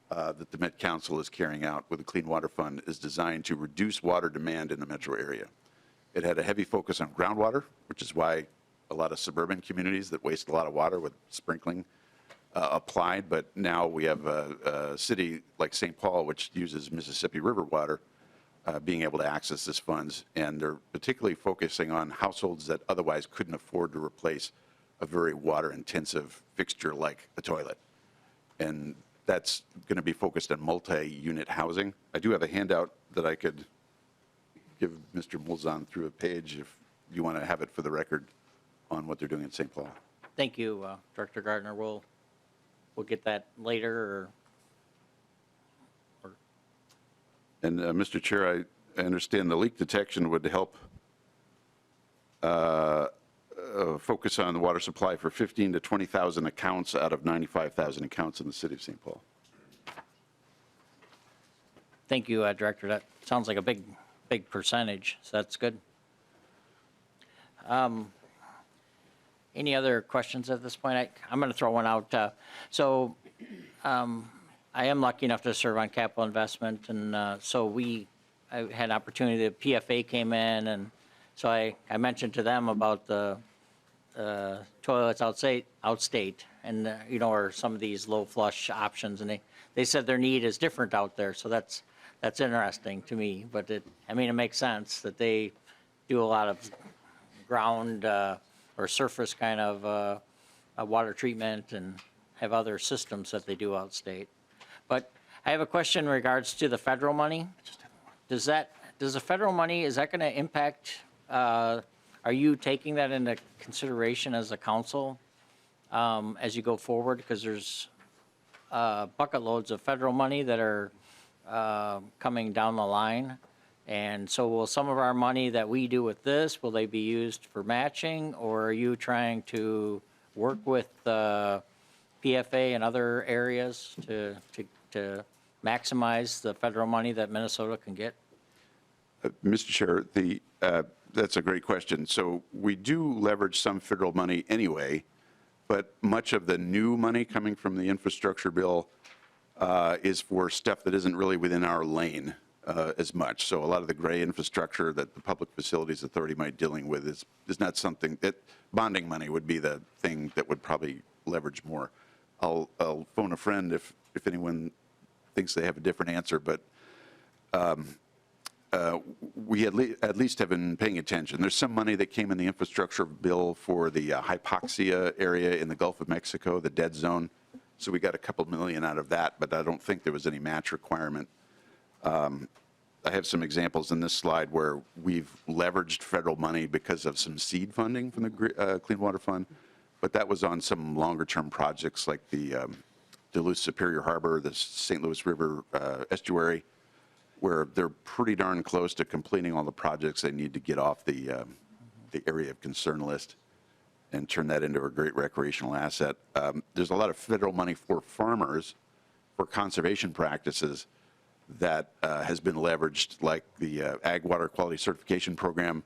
that the Met Council is carrying out with the Clean Water Fund is designed to reduce water demand in the metro area. It had a heavy focus on groundwater, which is why a lot of suburban communities that waste a lot of water with sprinkling applied, but now we have a city like St. Paul, which uses Mississippi River water, being able to access this funds, and they're particularly focusing on households that otherwise couldn't afford to replace a very water-intensive fixture like a toilet. And that's going to be focused on multi-unit housing. I do have a handout that I could give Mr. Mulzahn through a page if you want to have it for the record on what they're doing in St. Paul. Thank you, Director Gardner. We'll get that later. And Mr. Chair, I understand the leak detection would help focus on the water supply for 15 to 20,000 accounts out of 95,000 accounts in the city of St. Paul. Thank you, Director. That sounds like a big percentage, so that's good. Any other questions at this point? I'm going to throw one out. I am lucky enough to serve on capital investment, and I had an opportunity. The PFA came in, and so I mentioned to them about the toilets outstate, and or some of these low flush options, and they said their need is different out there. So that's interesting to me, but it makes sense that they do a lot of ground or surface kind of water treatment and have other systems that they do outstate. But I have a question in regards to the federal money. Does the federal money, is that going to impact, are you taking that into consideration as a council as you go forward? Because there's bucket loads of federal money that are coming down the line. And so will some of our money that we do with this, will they be used for matching, or are you trying to work with PFA and other areas to maximize the federal money that Minnesota can get? Mr. Chair, that's a great question. So we do leverage some federal money anyway, but much of the new money coming from the infrastructure bill is for stuff that isn't really within our lane as much. So a lot of the gray infrastructure that the Public Facilities Authority might dealing with is not something that bonding money would be the thing that would probably leverage more. I'll phone a friend if anyone thinks they have a different answer, but we at least have been paying attention. There's some money that came in the infrastructure bill for the hypoxia area in the Gulf of Mexico, the dead zone. So we got a couple million out of that, but I don't think there was any match requirement. I have some examples in this slide where we've leveraged federal money because of some seed funding from the Clean Water Fund, but that was on some longer-term projects like the Duluth Superior Harbor, the St. Louis River estuary, where they're pretty darn close to completing all the projects they need to get off the area of concern list and turn that into a great recreational asset. There's a lot of federal money for farmers for conservation practices that has been leveraged, like the Ag Water Quality Certification Program.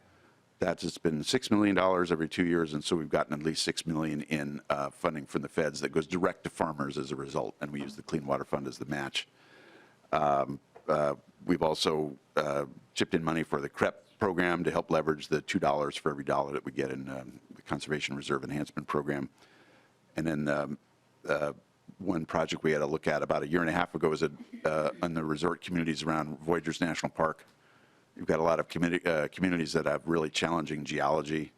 That's just been $6 million every 2 years, and so we've gotten at least $6 million in funding from the feds that goes direct to farmers as a result, and we use the Clean Water Fund as the match. We've also chipped in money for the CREP program to help leverage the $2 for every dollar that we get in the Conservation Reserve Enhancement Program. And then one project we had to look at about a year and a half ago was on the resort communities around Voyageurs National Park. You've got a lot of communities that have really challenging geology,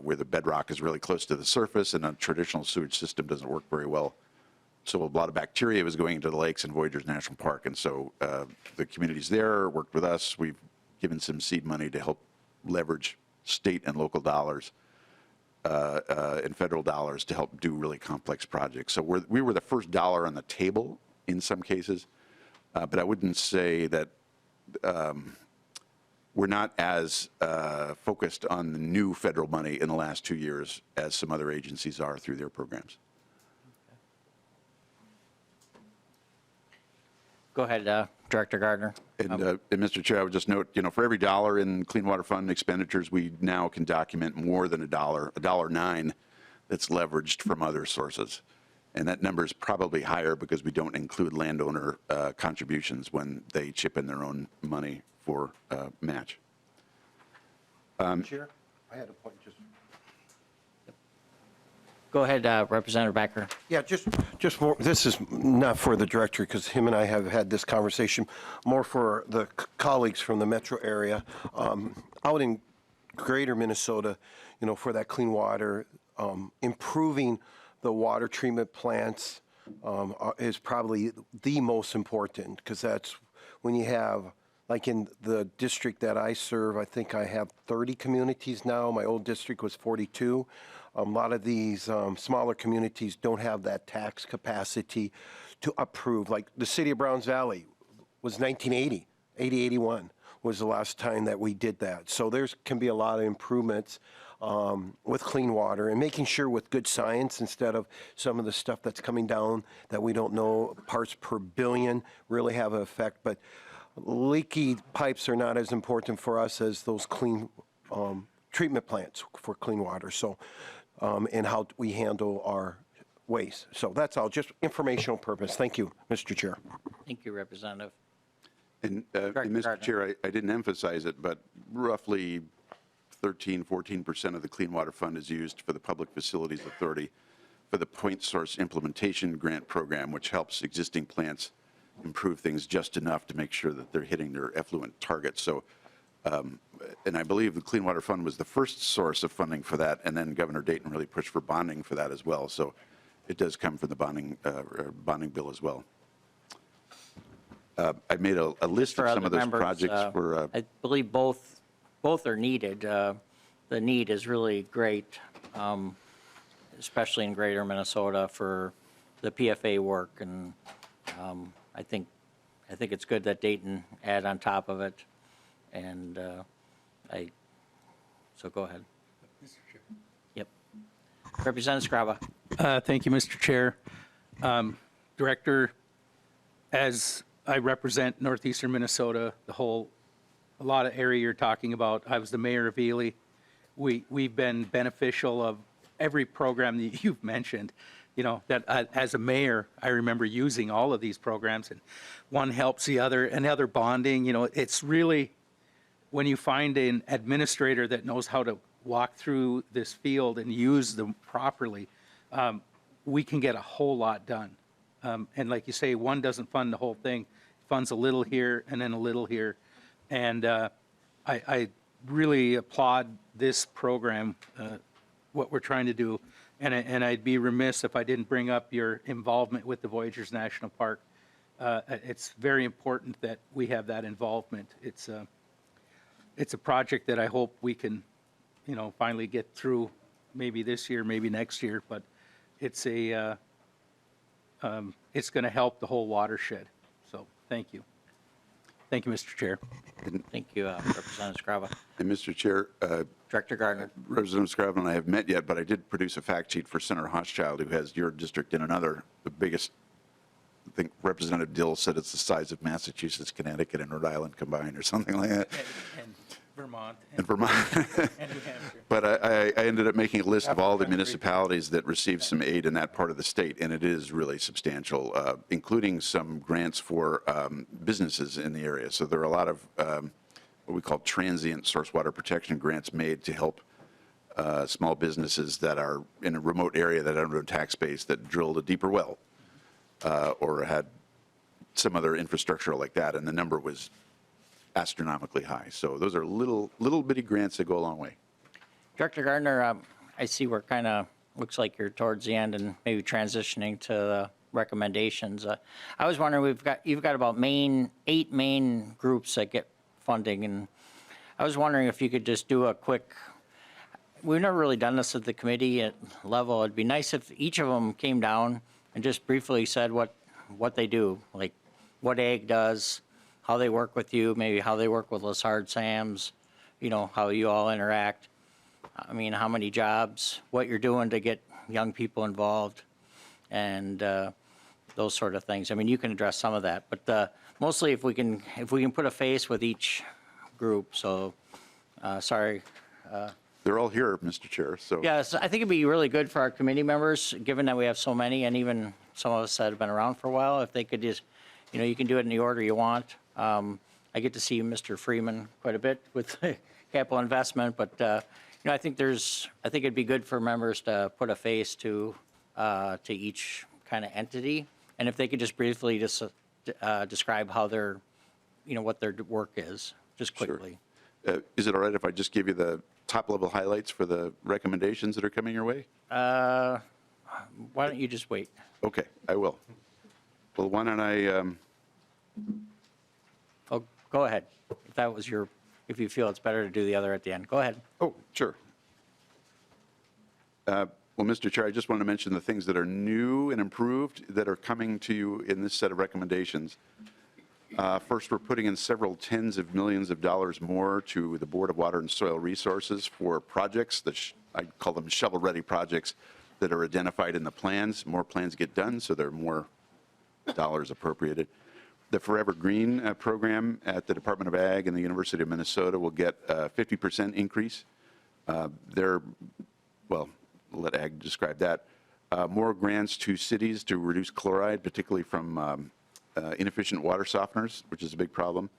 where the bedrock is really close to the surface and a traditional sewage system doesn't work very well. So a lot of bacteria was going into the lakes in Voyageurs National Park. And so the communities there worked with us. We've given some seed money to help leverage state and local dollars and federal dollars to help do really complex projects. So we were the first dollar on the table in some cases, but I wouldn't say that we're not as focused on the new federal money in the last 2 years as some other agencies are through their programs. Go ahead, Director Gardner. And Mr. Chair, I would just note, for every dollar in Clean Water Fund expenditures, we now can document more than $1.09 that's leveraged from other sources. And that number is probably higher because we don't include landowner contributions when they chip in their own money for match. Chair, I had a point just. Go ahead, Representative Backer. Yeah, just more, this is not for the director because him and I have had this conversation, more for the colleagues from the metro area. Out in greater Minnesota, for that clean water, improving the water treatment plants is probably the most important, because that's when you have, like in the district that I serve, I think I have 30 communities now. My old district was 42. A lot of these smaller communities don't have that tax capacity to approve. Like the city of Browns Valley was 1980, 81 was the last time that we did that. So there's can be a lot of improvements with clean water and making sure with good science, instead of some of the stuff that's coming down that we don't know, parts per billion really have an effect. But leaky pipes are not as important for us as those clean treatment plants for clean water. So, and how we handle our waste. So that's all, just informational purpose. Thank you, Mr. Chair. Thank you, Representative. And Director Mr. Gardner. Chair, I didn't emphasize it, but roughly 14% of the Clean Water Fund is used for the Public Facilities Authority for the Point Source Implementation Grant Program, which helps existing plants improve things just enough to make sure that they're hitting their effluent targets. So, and I believe the Clean Water Fund was the first source of funding for that, and then Governor Dayton really pushed for bonding for that as well. So it does come from the bonding bill as well. I made a list For of some other of those members, projects for. I believe both are needed. The need is really great, especially in greater Minnesota for the PFA work, and I think it's good that Dayton add on top of it, and so go ahead. Yep. Representative Scraba. Thank you, Mr. Chair. Director, as I represent northeastern Minnesota, a lot of area you're talking about, I was the mayor of Ely. We've been beneficial of every program that you've mentioned. That as a mayor, I remember using all of these programs, and one helps the other, and other bonding. It's really, when you find an administrator that knows how to walk through this field and use them properly, we can get a whole lot done. And like you say, one doesn't fund the whole thing, funds a little here and then a little here. And I really applaud this program, what we're trying to do. And I'd be remiss if I didn't bring up your involvement with the Voyageurs National Park. It's very important that we have that involvement. It's a project that I hope we can, finally get through, maybe this year, maybe next year. But it's it's going to help the whole watershed. So thank you. Thank you, Mr. Chair. Thank you, Representative Scraba. And Mr. Chair, Director Gardner. Representative Scrava and I have met yet, but I did produce a fact sheet for Senator Hochschild, who has your district in another, the biggest. I think Representative Dill said it's the size of Massachusetts, Connecticut, and Rhode Island combined, or something like that. And Vermont. And Vermont. And New Hampshire. But I ended up making a list of all the municipalities that received some aid in that part of the state, and it is really substantial, including some grants for businesses in the area. So there are a lot of what we call transient source water protection grants made to help small businesses that are in a remote area that have no tax base that drilled a deeper well or had some other infrastructure like that, and the number was astronomically high. So those are little bitty grants that go a long way. Director Gardner, I see we're kind of, looks like you're towards the end and maybe transitioning to the recommendations. I was wondering, you've got about 8 main groups that get funding, and I was wondering if you could just do a quick, we've never really done this at the committee level. It'd be nice if each of them came down and just briefly said what they do, like what AG does, how they work with you, maybe how they work with Lessard Sams, how you all interact. I mean, how many jobs, what you're doing to get young people involved, and those sort of things. I mean, you can address some of that, but mostly if we can put a face with each group. So, sorry. They're all here, Mr. Chair. So Yes, I think it'd be really good for our committee members, given that we have so many, and even some of us that have been around for a while, if they could just, you can do it in the order you want. I get to see Mr. Freeman quite a bit with capital investment, but I think it'd be good for members to put a face to each kind of entity, and if they could just briefly describe how their, what their work is, just quickly. is it all right if I just give you the top-level highlights for the recommendations that are coming your way? Why don't you just wait? Okay, I will. Well, why don't I, Oh, go ahead. If you feel it's better to do the other at the end, go ahead. oh, sure. Well, Mr. Chair, I just want to mention the things that are new and improved that are coming to you in this set of recommendations. First, we're putting in several tens of millions of dollars more to the Board of Water and Soil Resources for projects that I call them shovel-ready projects that are identified in the plans. More plans get done, so there are more dollars appropriated. The Forever Green program at the Department of Ag and the University of Minnesota will get a 50% increase. Well, I'll let Ag describe that. More grants to cities to reduce chloride, particularly from inefficient water softeners, which is a big problem.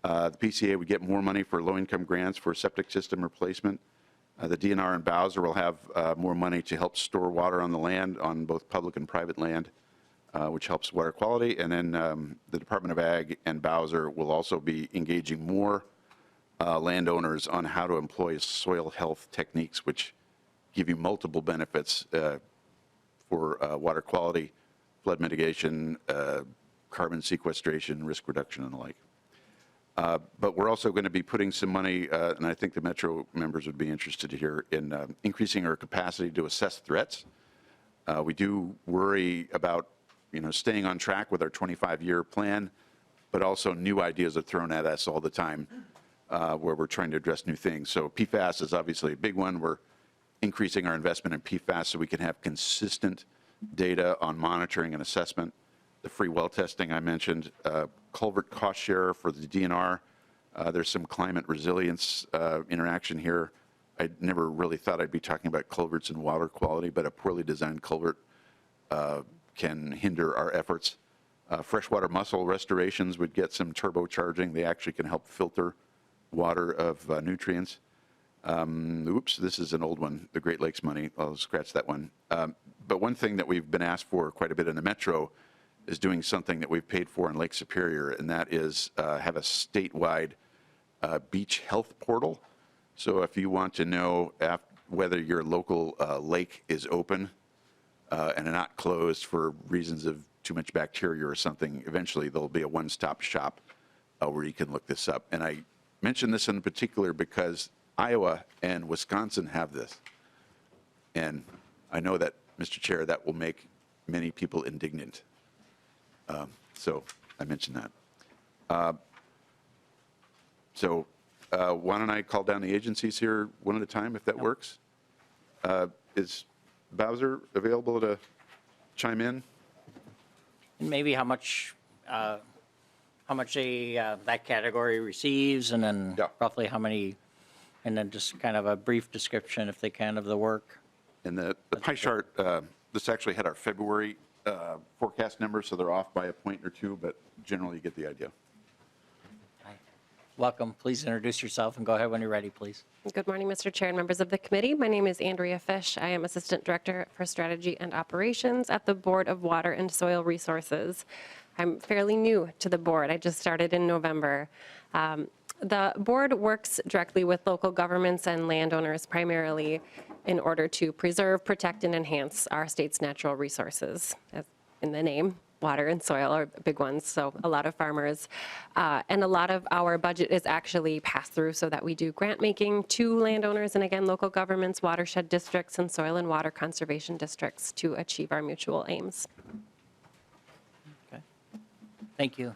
The PCA would get more money for low-income grants for septic system replacement. The DNR and Bowser will have more money to help store water on the land, on both public and private land, which helps water quality. And then the Department of Ag and Bowser will also be engaging more landowners on how to employ soil health techniques, which give you multiple benefits for water quality, flood mitigation, carbon sequestration, risk reduction, and the like. But we're also going to be putting some money, and I think the Metro members would be interested to hear, in increasing our capacity to assess threats. We do worry about, staying on track with our 25-year plan, but also new ideas are thrown at us all the time where we're trying to address new things. So PFAS is obviously a big one. We're increasing our investment in PFAS so we can have consistent data on monitoring and assessment. The free well testing I mentioned, culvert cost share for the DNR. There's some climate resilience interaction here. I never really thought I'd be talking about culverts and water quality, but a poorly designed culvert can hinder our efforts. Freshwater mussel restorations would get some turbocharging. They actually can help filter water of nutrients. Oops, this is an old one, the Great Lakes money. I'll scratch that one. But one thing that we've been asked for quite a bit in the Metro is doing something that we've paid for in Lake Superior, and that is have a statewide beach health portal. So if you want to know whether your local lake is open and not closed for reasons of too much bacteria or something, eventually there'll be a one-stop shop where you can look this up. And I mention this in particular because Iowa and Wisconsin have this. And I know that, Mr. Chair, that will make many people indignant. So I mentioned that. Why don't I call down the agencies here one at a time, if that works? Is Bowser available to chime in? And maybe how much that category receives, and then Yeah. roughly how many, and then just kind of a brief description, if they can, of the work. And the pie chart, this actually had our February forecast numbers, so they're off by a point or two, but generally you get the idea. Welcome. Please introduce yourself and go ahead when you're ready, please. Good morning, Mr. Chair and members of the committee. My name is Andrea Fish. I am Assistant Director for Strategy and Operations at the Board of Water and Soil Resources. I'm fairly new to the board. I just started in November. The board works directly with local governments and landowners primarily in order to preserve, protect, and enhance our state's natural resources. As in the name, water and soil are big ones, so a lot of farmers. And a lot of our budget is actually passed through so that we do grant making to landowners and, again, local governments, watershed districts, and soil and water conservation districts to achieve our mutual aims. Okay. Thank you.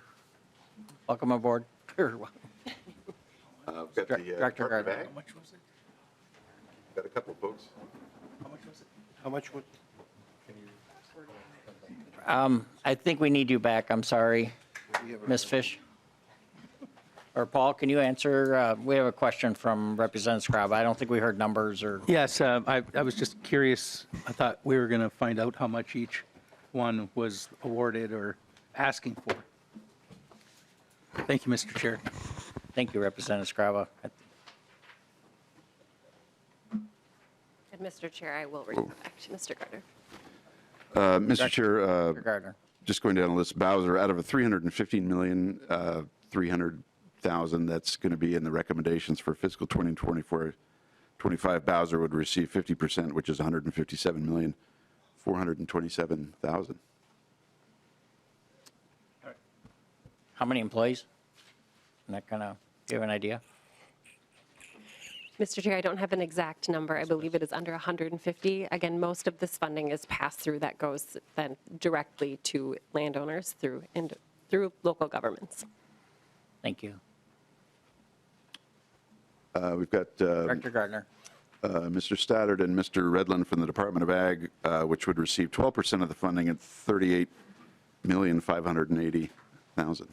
Welcome aboard. We've got the Director Department of Gardner. Ag. Got a couple of folks. How much would? I think we need you back. I'm sorry, Ms. Fish. Or Paul, can you answer? We have a question from Representative Scrab. I don't think we heard numbers or. Yes, I was just curious. I thought we were going to find out how much each one was awarded or asking for. Thank you, Mr. Chair. Thank you, Representative Scraba. And Mr. Chair, I will return back to Mr. Gardner. Mr. Chair, Director Gardner. just going down the list, Bowser, out of a $315,300,000 that's going to be in the recommendations for fiscal 2024-25, Bowser would receive 50%, which is $157,427,000. How many employees? And that kind of give an idea? Mr. Chair, I don't have an exact number. I believe it is under 150. Again, most of this funding is passed through that goes then directly to landowners through local governments. Thank you. We've got Director Gardner. Mr. Stoddard and Mr. Redland from the Department of Ag, which would receive 12% of the funding at $38,580,000.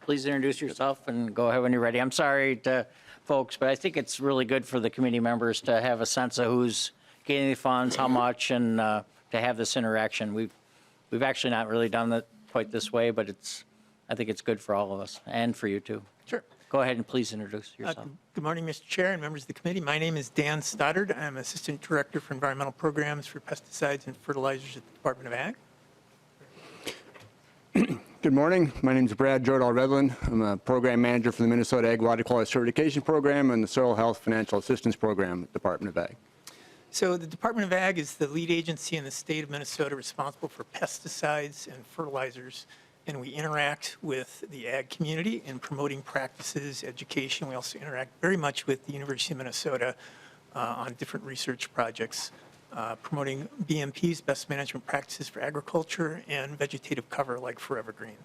Please introduce yourself and go ahead when you're ready. I'm sorry to folks, but I think it's really good for the committee members to have a sense of who's getting the funds, how much, and to have this interaction. We've actually not really done it quite this way, but I think it's good for all of us and for you too. Sure. Go ahead and please introduce yourself. Good morning, Mr. Chair and members of the committee. My name is Dan Stoddard. I'm Assistant Director for Environmental Programs for Pesticides and Fertilizers at the Department of Ag. Good morning. My name is Brad Jordahl Redland. I'm a Program Manager for the Minnesota Ag Water Quality Certification Program and the Soil Health Financial Assistance Program at the Department of Ag. So the Department of Ag is the lead agency in the state of Minnesota responsible for pesticides and fertilizers, and we interact with the ag community in promoting practices, education. We also interact very much with the University of Minnesota on different research projects, promoting BMP's, best management practices for agriculture, and vegetative cover like Forever Green.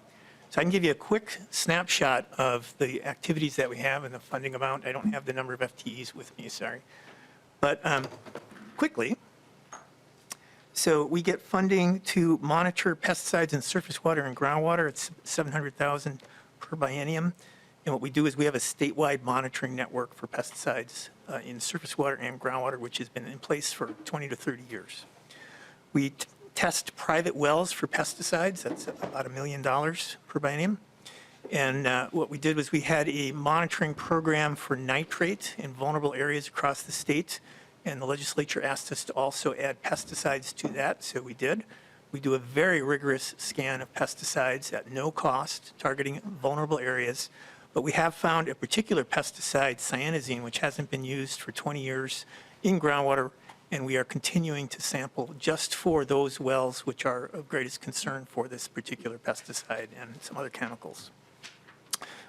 So I can give you a quick snapshot of the activities that we have and the funding amount. I don't have the number of FTEs with me, sorry. But quickly, so we get funding to monitor pesticides in surface water and groundwater. It's $700,000 per biennium. And what we do is we have a statewide monitoring network for pesticides in surface water and groundwater, which has been in place for 20 to 30 years. We test private wells for pesticides. That's about $1 million per biennium. And what we did was we had a monitoring program for nitrate in vulnerable areas across the state. And the legislature asked us to also add pesticides to that, so we did. We do a very rigorous scan of pesticides at no cost, targeting vulnerable areas. But we have found a particular pesticide, cyanazine, which hasn't been used for 20 years in groundwater, and we are continuing to sample just for those wells which are of greatest concern for this particular pesticide and some other chemicals.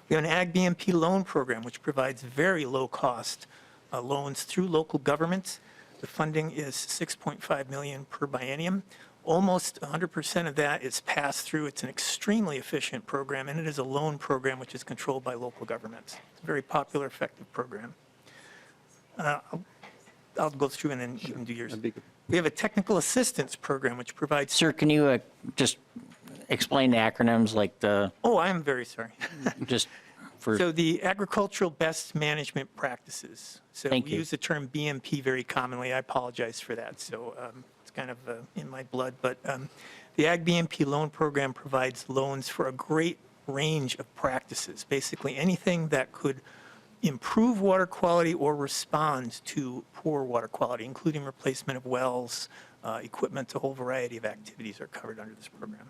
We have an Ag BMP loan program, which provides very low-cost loans through local governments. The funding is $6.5 million per biennium. Almost 100% of that is passed through. It's an extremely efficient program, and it is a loan program which is controlled by local governments. It's a very popular, effective program. I'll go through and then you can do yours. We have a technical assistance program which provides. Sir, can you just explain the acronyms like the, Oh, I am very sorry. just for, So the agricultural best management practices. So Thank we you. use the term BMP very commonly. I apologize for that. So it's kind of in my blood. But the Ag BMP loan program provides loans for a great range of practices, basically anything that could improve water quality or respond to poor water quality, including replacement of wells, equipment. A whole variety of activities are covered under this program.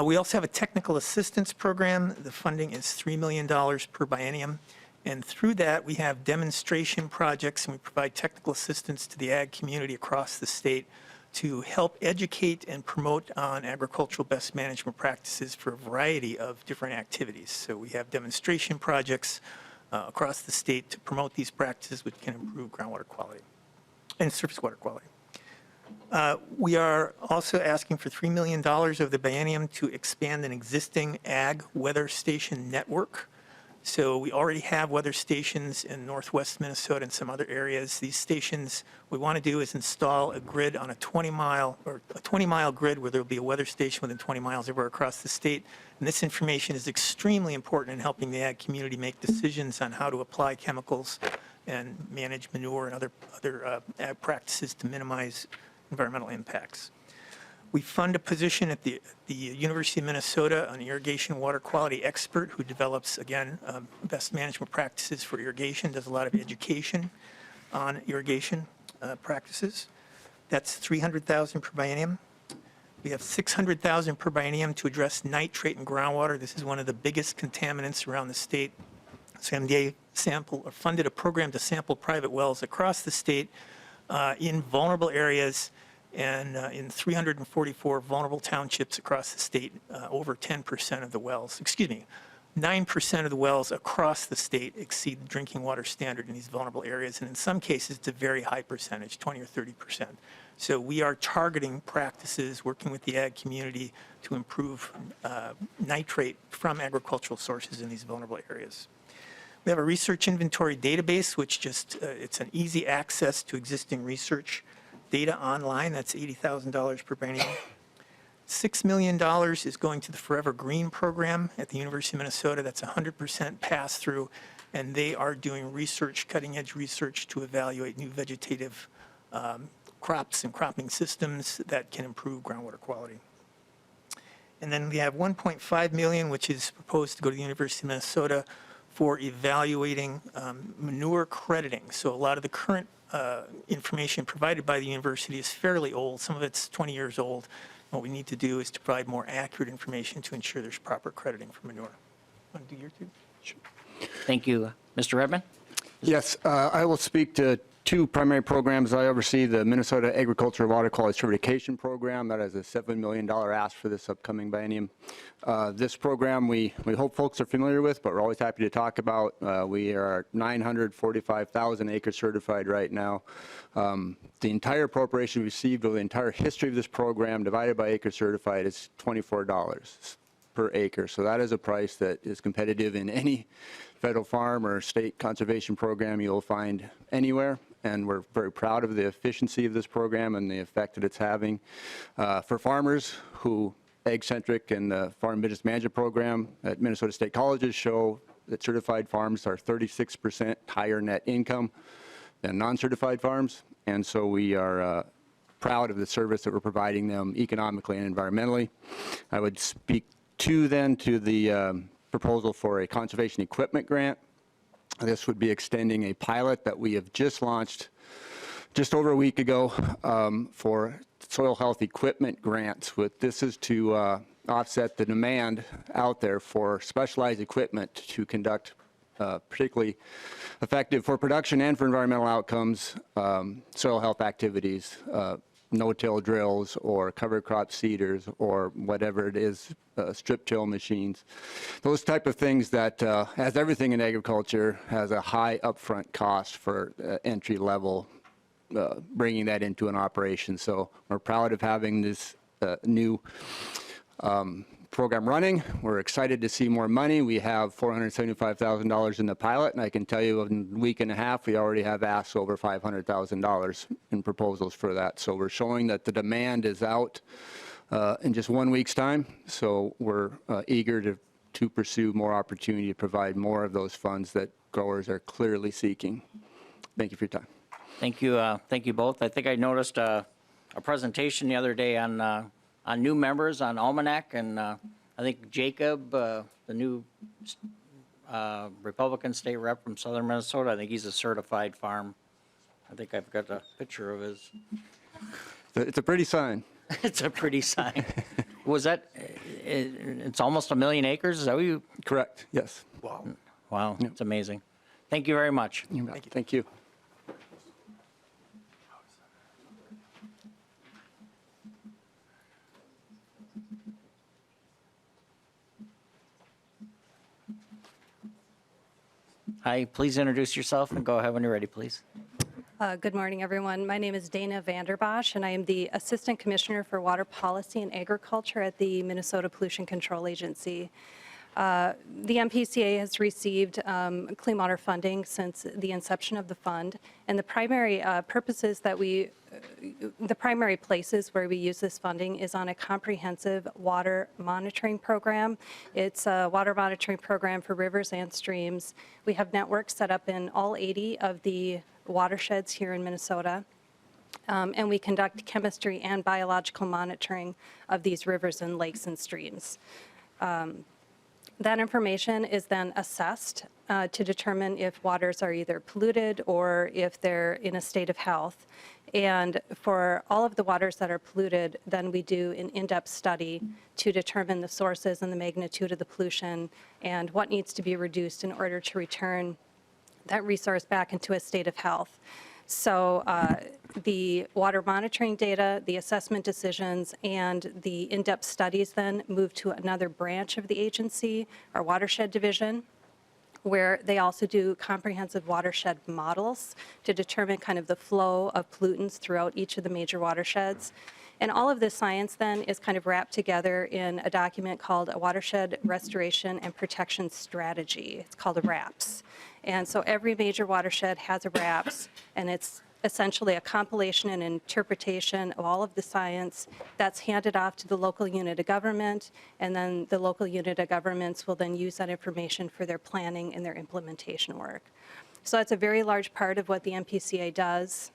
We also have a technical assistance program. The funding is $3 million per biennium. And through that, we have demonstration projects, and we provide technical assistance to the ag community across the state to help educate and promote on agricultural best management practices for a variety of different activities. So we have demonstration projects across the state to promote these practices which can improve groundwater quality and surface water quality. We are also asking for $3 million of the biennium to expand an existing ag weather station network. So we already have weather stations in northwest Minnesota and some other areas. These stations, what we want to do is install a grid on a 20-mile grid where there will be a weather station within 20 miles everywhere across the state. And this information is extremely important in helping the ag community make decisions on how to apply chemicals and manage manure and other ag practices to minimize environmental impacts. We fund a position at the University of Minnesota, an irrigation water quality expert who develops, again, best management practices for irrigation, does a lot of education on irrigation practices. That's $300,000 per biennium. We have $600,000 per biennium to address nitrate in groundwater. This is one of the biggest contaminants around the state. So MDA funded a program to sample private wells across the state in vulnerable areas and in 344 vulnerable townships across the state, over 10% of the wells, 9% of the wells across the state exceed the drinking water standard in these vulnerable areas, and in some cases it's a very high percentage, 20 or 30%. So we are targeting practices, working with the ag community to improve nitrate from agricultural sources in these vulnerable areas. We have a research inventory database, which it's an easy access to existing research data online. That's $80,000 per biennium. $6 million is going to the Forever Green program at the University of Minnesota. That's 100% pass-through, and they are doing research, cutting-edge research to evaluate new vegetative crops and cropping systems that can improve groundwater quality. And then we have $1.5 million, which is proposed to go to the University of Minnesota for evaluating manure crediting. So a lot of the current information provided by the university is fairly old. Some of it's 20 years old. What we need to do is to provide more accurate information to ensure there's proper crediting for manure. Want to do your two? Sure. Thank you. Mr. Redmond? Yes, I will speak to two primary programs I oversee, the Minnesota Agriculture Water Quality Certification Program. That has a $7 million ask for this upcoming biennium. This program we hope folks are familiar with, but we're always happy to talk about. We are 945,000 acres certified right now. The entire appropriation received over the entire history of this program divided by acre certified is $24 per acre. So that is a price that is competitive in any federal farm or state conservation program you'll find anywhere. And we're very proud of the efficiency of this program and the effect that it's having. For farmers who ag-centric and the Farm Business Management Program at Minnesota State Colleges show that certified farms are 36% higher net income than non-certified farms. And so we are proud of the service that we're providing them economically and environmentally. I would speak to the proposal for a conservation equipment grant. This would be extending a pilot that we have just launched just over a week ago for soil health equipment grants. This is to offset the demand out there for specialized equipment to conduct particularly effective for production and for environmental outcomes, soil health activities, no-till drills or cover crop seeders or whatever it is, strip till machines. Those type of things that, as everything in agriculture, has a high upfront cost for entry level, bringing that into an operation. So we're proud of having this new program running. We're excited to see more money. We have $475,000 in the pilot, and I can tell you in a week and a half, we already have asked over $500,000 in proposals for that. So we're showing that the demand is out in just 1 week's time. So we're eager to pursue more opportunity to provide more of those funds that growers are clearly seeking. Thank you for your time. Thank you both. I think I noticed a presentation the other day on new members on Almanac, and I think Jacob, the new Republican state rep from southern Minnesota, I think he's a certified farm. I think I've got a picture of his. It's a pretty sign. It's a pretty sign. Was that, it's almost 1 million acres, is that what you? Correct, yes. Wow, it's amazing. Thank you very much. Thank you. Hi, please introduce yourself and go ahead when you're ready, please. Good morning, everyone. My name is Dana Vanderbosch, and I am the Assistant Commissioner for Water Policy and Agriculture at the Minnesota Pollution Control Agency. The MPCA has received clean water funding since the inception of the fund, and the primary purposes that the primary places where we use this funding is on a comprehensive water monitoring program. It's a water monitoring program for rivers and streams. We have networks set up in all 80 of the watersheds here in Minnesota. And we conduct chemistry and biological monitoring of these rivers and lakes and streams. That information is then assessed to determine if waters are either polluted or if they're in a state of health. And for all of the waters that are polluted, then we do an in-depth study to determine the sources and the magnitude of the pollution and what needs to be reduced in order to return that resource back into a state of health. So the water monitoring data, the assessment decisions, and the in-depth studies then move to another branch of the agency, our watershed division, where they also do comprehensive watershed models to determine kind of the flow of pollutants throughout each of the major watersheds. And all of this science then is kind of wrapped together in a document called a Watershed Restoration and Protection Strategy. It's called a RAPS. And so every major watershed has a RAPS, and it's essentially a compilation and interpretation of all of the science that's handed off to the local unit of government, and then the local unit of governments will then use that information for their planning and their implementation work. So that's a very large part of what the MPCA does.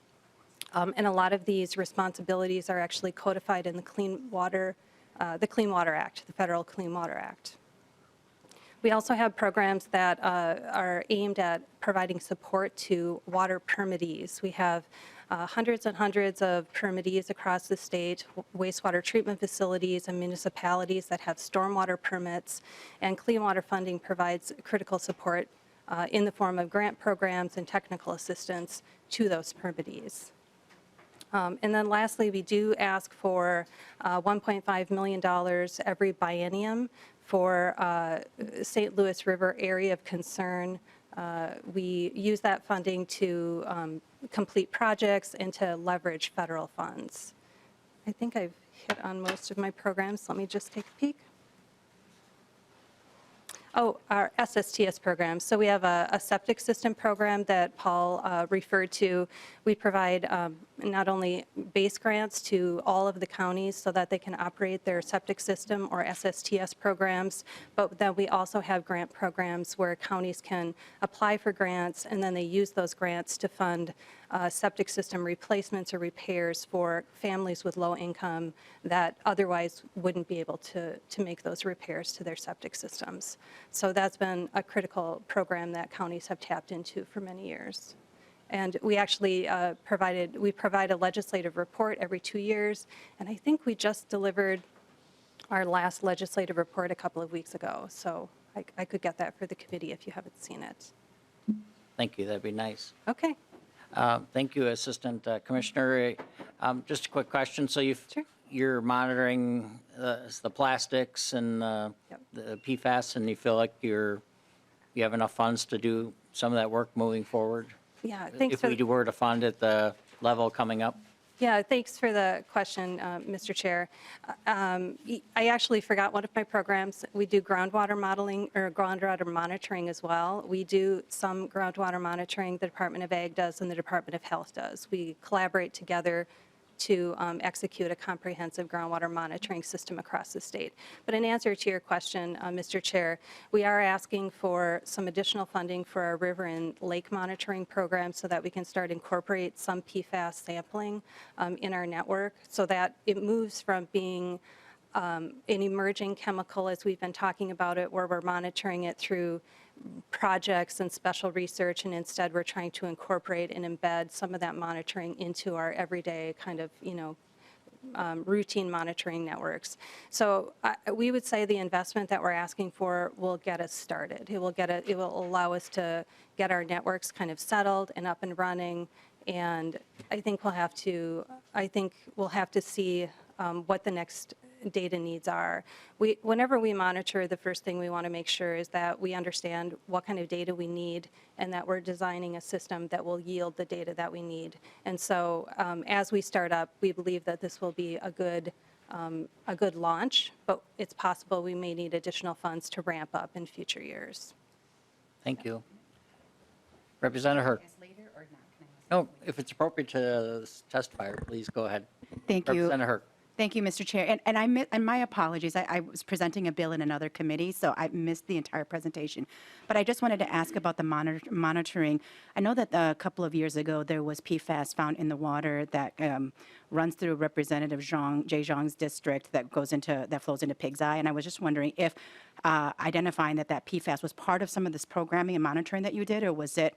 And a lot of these responsibilities are actually codified in the Clean Water Act, the Federal Clean Water Act. We also have programs that are aimed at providing support to water permittees. We have hundreds and hundreds of permittees across the state, wastewater treatment facilities and municipalities that have stormwater permits, and clean water funding provides critical support in the form of grant programs and technical assistance to those permittees. And then lastly, we do ask for $1.5 million every biennium for St. Louis River area of concern. We use that funding to complete projects and to leverage federal funds. I think I've hit on most of my programs. Let me just take a peek. Oh, our SSTS program. So we have a septic system program that Paul referred to. We provide not only base grants to all of the counties so that they can operate their septic system or SSTS programs, but then we also have grant programs where counties can apply for grants, and then they use those grants to fund septic system replacements or repairs for families with low income that otherwise wouldn't be able to make those repairs to their septic systems. So that's been a critical program that counties have tapped into for many years. And we actually provide a legislative report every 2 years, and I think we just delivered our last legislative report a couple of weeks ago. So I could get that for the committee if you haven't seen it. Thank you, that'd be nice. Okay. Thank you, Assistant Commissioner. Just a quick question. So Sure. you're monitoring the plastics and the PFAS, and you feel like you have enough funds to do some of that work moving forward? Yeah, thanks for If we were to fund at the level coming up? Yeah, thanks for the question, Mr. Chair. I actually forgot one of my programs. We do groundwater modeling or groundwater monitoring as well. We do some groundwater monitoring, the Department of Ag does and the Department of Health does. We collaborate together to execute a comprehensive groundwater monitoring system across the state. But in answer to your question, Mr. Chair, we are asking for some additional funding for our river and lake monitoring program so that we can start incorporate some PFAS sampling in our network so that it moves from being an emerging chemical, as we've been talking about it, where we're monitoring it through projects and special research, and instead we're trying to incorporate and embed some of that monitoring into our everyday kind of, routine monitoring networks. So we would say the investment that we're asking for will get us started. It will allow us to get our networks kind of settled and up and running, and I think we'll have to see what the next data needs are. Whenever we monitor, the first thing we want to make sure is that we understand what kind of data we need and that we're designing a system that will yield the data that we need. And so as we start up, we believe that this will be a good launch, but it's possible we may need additional funds to ramp up in future years. Thank you. Representative Herc. No, if it's appropriate to testify, please go ahead. Thank you. Representative Herc. Thank you, Mr. Chair. And my apologies. I was presenting a bill in another committee, so I missed the entire presentation. But I just wanted to ask about the monitoring. I know that a couple of years ago there was PFAS found in the water that runs through Representative Jay Zhang's district that flows into Pig's Eye. And I was just wondering if identifying that PFAS was part of some of this programming and monitoring that you did, or was it,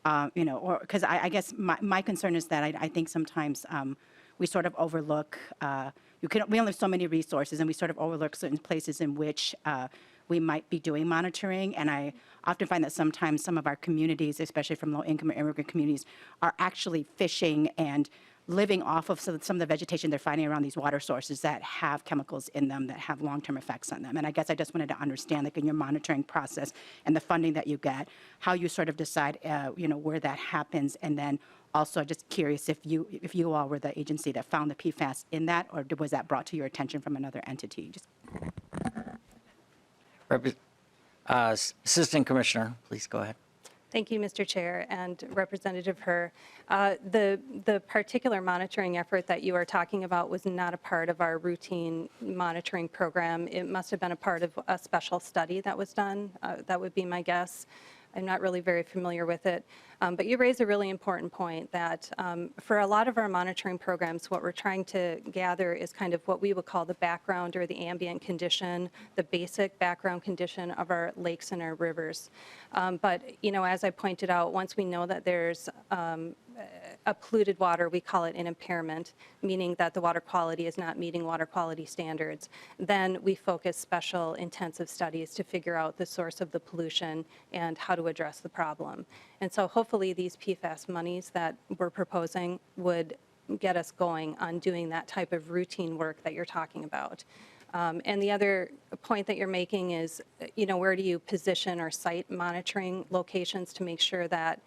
or because I guess my concern is that I think sometimes we sort of overlook, we only have so many resources, and we sort of overlook certain places in which we might be doing monitoring. And I often find that sometimes some of our communities, especially from low-income or immigrant communities, are actually fishing and living off of some of the vegetation they're finding around these water sources that have chemicals in them that have long-term effects on them. And I guess I just wanted to understand, like in your monitoring process and the funding that you get, how you sort of decide, where that happens, and then also just curious if you all were the agency that found the PFAS in that, or was that brought to your attention from another entity? Assistant Commissioner, please go ahead. Thank you, Mr. Chair, and Representative Herr. The particular monitoring effort that you are talking about was not a part of our routine monitoring program. It must have been a part of a special study that was done. That would be my guess. I'm not really very familiar with it. But you raise a really important point that for a lot of our monitoring programs, what we're trying to gather is kind of what we would call the background or the ambient condition, the basic background condition of our lakes and our rivers. But, as I pointed out, once we know that there's a polluted water, we call it an impairment, meaning that the water quality is not meeting water quality standards, then we focus special intensive studies to figure out the source of the pollution and how to address the problem. And so hopefully these PFAS monies that we're proposing would get us going on doing that type of routine work that you're talking about. And the other point that you're making is, where do you position or site monitoring locations to make sure that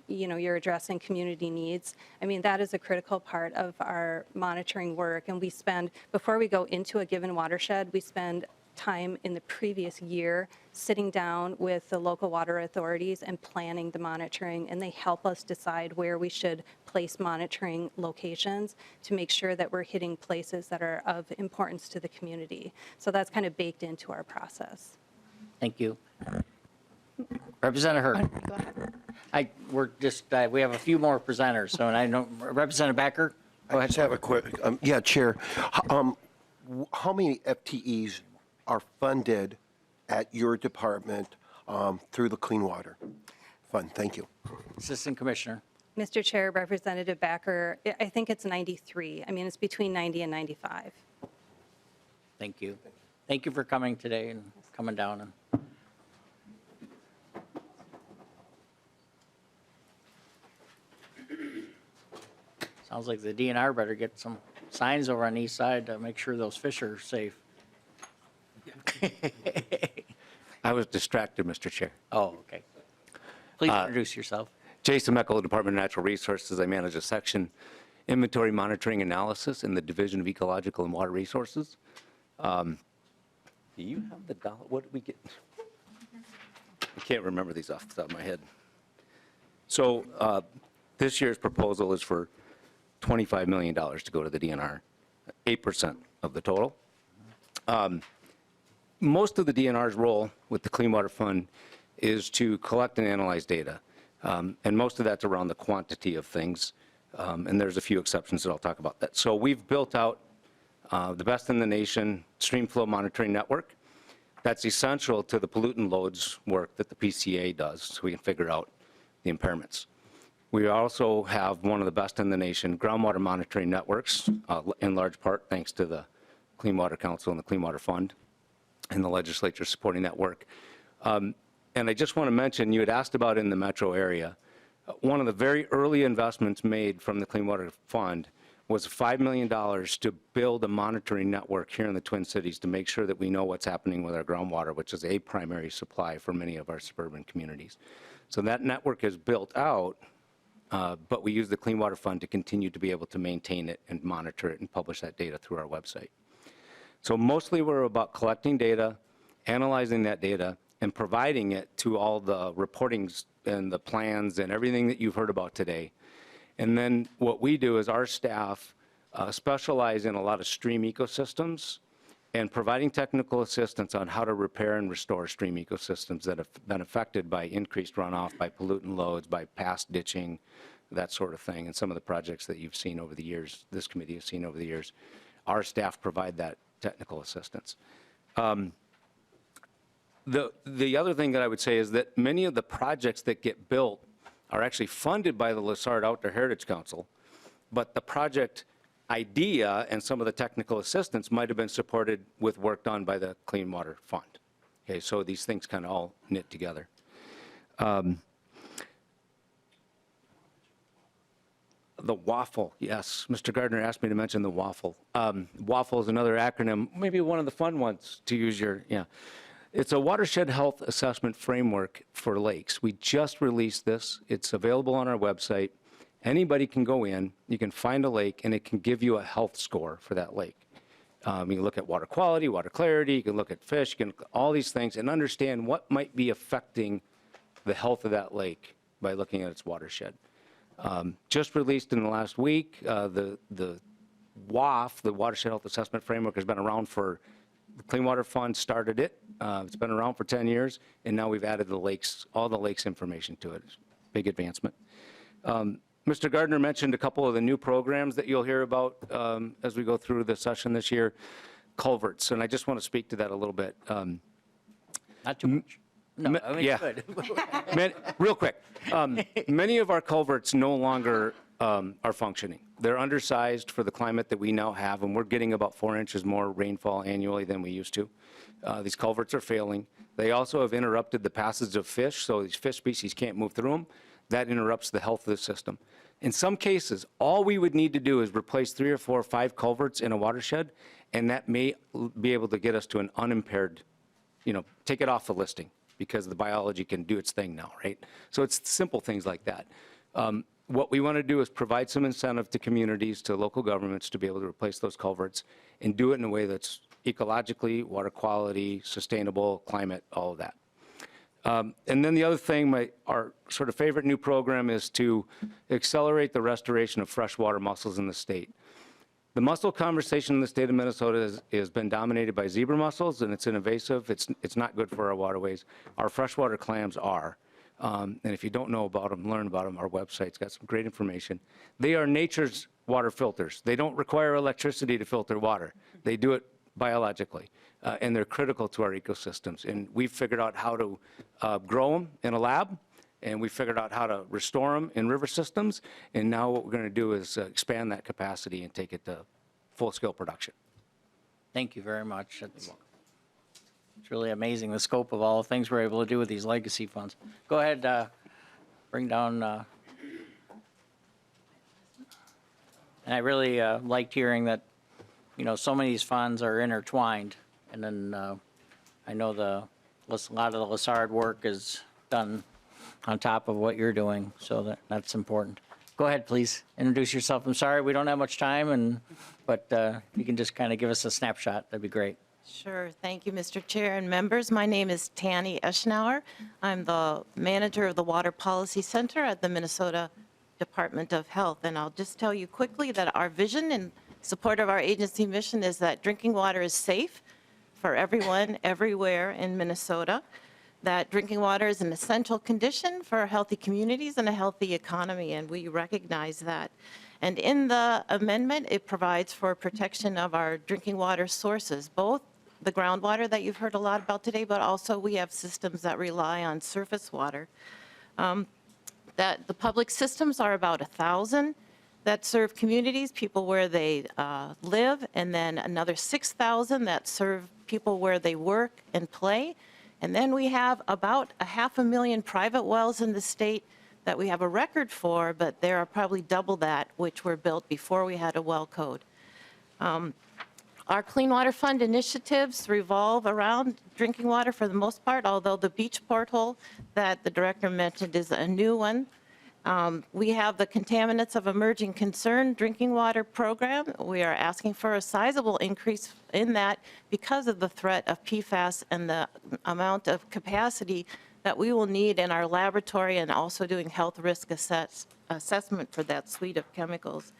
you're addressing community needs. I mean, that is a critical part of our monitoring work. And we spend, before we go into a given watershed, we spend time in the previous year sitting down with the local water authorities and planning the monitoring, and they help us decide where we should place monitoring locations to make sure that we're hitting places that are of importance to the community. So that's kind of baked into our process. Thank you. Representative Hurd. We're just, we have a few more presenters, so and I know, Representative Becker, go I ahead. just have a quick, yeah, Chair. How many FTEs are funded at your department through the Clean Water Fund? Thank you. Assistant Commissioner. Mr. Chair, Representative Backer, I think it's 93. I mean, it's between 90 and 95. Thank you. Thank you for coming today and coming down. And sounds like the DNR better get some signs over on the east side to make sure those fish are safe. I was distracted, Mr. Chair. Oh, okay. Please introduce yourself. Jason Meckel, Department of Natural Resources. I manage a section inventory monitoring analysis in the Division of Ecological and Water Resources. Do you have the dollar? What did we get? I can't remember these off the top of my head. So this year's proposal is for $25 million to go to the DNR, 8% of the total. Most of the DNR's role with the Clean Water Fund is to collect and analyze data. And most of that's around the quantity of things. And there's a few exceptions that I'll talk about that. So we've built out the best in the nation stream flow monitoring network. That's essential to the pollutant loads work that the PCA does, so we can figure out the impairments. We also have one of the best in the nation groundwater monitoring networks, in large part thanks to the Clean Water Council and the Clean Water Fund and the legislature supporting that work. And I just want to mention, you had asked about in the metro area, one of the very early investments made from the Clean Water Fund was $5 million to build a monitoring network here in the Twin Cities to make sure that we know what's happening with our groundwater, which is a primary supply for many of our suburban communities. So that network is built out, but we use the Clean Water Fund to continue to be able to maintain it and monitor it and publish that data through our website. So mostly we're about collecting data, analyzing that data, and providing it to all the reportings and the plans and everything that you've heard about today. And then what we do is our staff specialize in a lot of stream ecosystems and providing technical assistance on how to repair and restore stream ecosystems that have been affected by increased runoff, by pollutant loads, by past ditching, that sort of thing. And some of the projects that you've seen over the years, this committee has seen over the years, our staff provide that technical assistance. The other thing that I would say is that many of the projects that get built are actually funded by the Lessard Outdoor Heritage Council, but the project idea and some of the technical assistance might have been supported with work done by the Clean Water Fund. Okay, so these things kind of all knit together. The WAFL, yes, Mr. Gardner asked me to mention the WAFL. WAFL is another acronym, maybe one of the fun ones to use your, yeah. It's a watershed health assessment framework for lakes. We just released this. It's available on our website. Anybody can go in, you can find a lake, and it can give you a health score for that lake. You can look at water quality, water clarity, you can look at fish, you can look at all these things and understand what might be affecting the health of that lake by looking at its watershed. Just released in the last week, the WAF, the Watershed Health Assessment Framework, has been around for, the Clean Water Fund started it. It's been around for 10 years, and now we've added the lakes, all the lakes information to it. It's a big advancement. Mr. Gardner mentioned a couple of the new programs that you'll hear about as we go through the session this year, culverts, and I just want to speak to that a little bit. Not too much. No, I mean, yeah. good. Real quick, many of our culverts no longer are functioning. They're undersized for the climate that we now have, and we're getting about 4 inches more rainfall annually than we used to. These culverts are failing. They also have interrupted the passage of fish, so these fish species can't move through them. That interrupts the health of the system. In some cases, all we would need to do is replace 3 or 4 or 5 culverts in a watershed, and that may be able to get us to an unimpaired, take it off the listing, because the biology can do its thing now, right? So it's simple things like that. What we want to do is provide some incentive to communities, to local governments to be able to replace those culverts and do it in a way that's ecologically, water quality, sustainable, climate, all of that. And then the other thing, our sort of favorite new program is to accelerate the restoration of freshwater mussels in the state. The mussel conversation in the state of Minnesota has been dominated by zebra mussels, and it's invasive. It's not good for our waterways. Our freshwater clams are. And if you don't know about them, learn about them. Our website's got some great information. They are nature's water filters. They don't require electricity to filter water. They do it biologically, and they're critical to our ecosystems. And we've figured out how to grow them in a lab, and we figured out how to restore them in river systems. And now what we're going to do is expand that capacity and take it to full-scale production. Thank you very much. It's really amazing, the scope of all the things we're able to do with these legacy funds. Go ahead, bring down. And I really liked hearing that, so many of these funds are intertwined. And then I know a lot of the Lessard work is done on top of what you're doing, so that's important. Go ahead, please. Introduce yourself. I'm sorry, we don't have much time, but you can just kind of give us a snapshot. That'd be great. Sure. Thank you, Mr. Chair and members. My name is Tanny Eschnauer. I'm the manager of the Water Policy Center at the Minnesota Department of Health. And I'll just tell you quickly that our vision in support of our agency mission is that drinking water is safe for everyone, everywhere in Minnesota, that drinking water is an essential condition for healthy communities and a healthy economy, and we recognize that. And in the amendment, it provides for protection of our drinking water sources, both the groundwater that you've heard a lot about today, but also we have systems that rely on surface water. That the public systems are about 1,000 that serve communities, people where they live, and then another 6,000 that serve people where they work and play. And then we have about 500,000 private wells in the state that we have a record for, but there are probably double that, which were built before we had a well code. Our Clean Water Fund initiatives revolve around drinking water for the most part, although the beach porthole that the director mentioned is a new one. We have the Contaminants of Emerging Concern drinking water program. We are asking for a sizable increase in that because of the threat of PFAS and the amount of capacity that we will need in our laboratory and also doing health risk assessment for that suite of chemicals.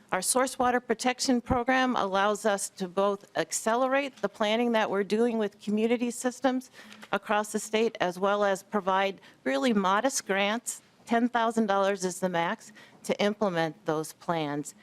Our source water protection program allows us to both accelerate the planning that we're doing with community systems across the state, as well as provide really modest grants. $10,000 is the max to implement those plans.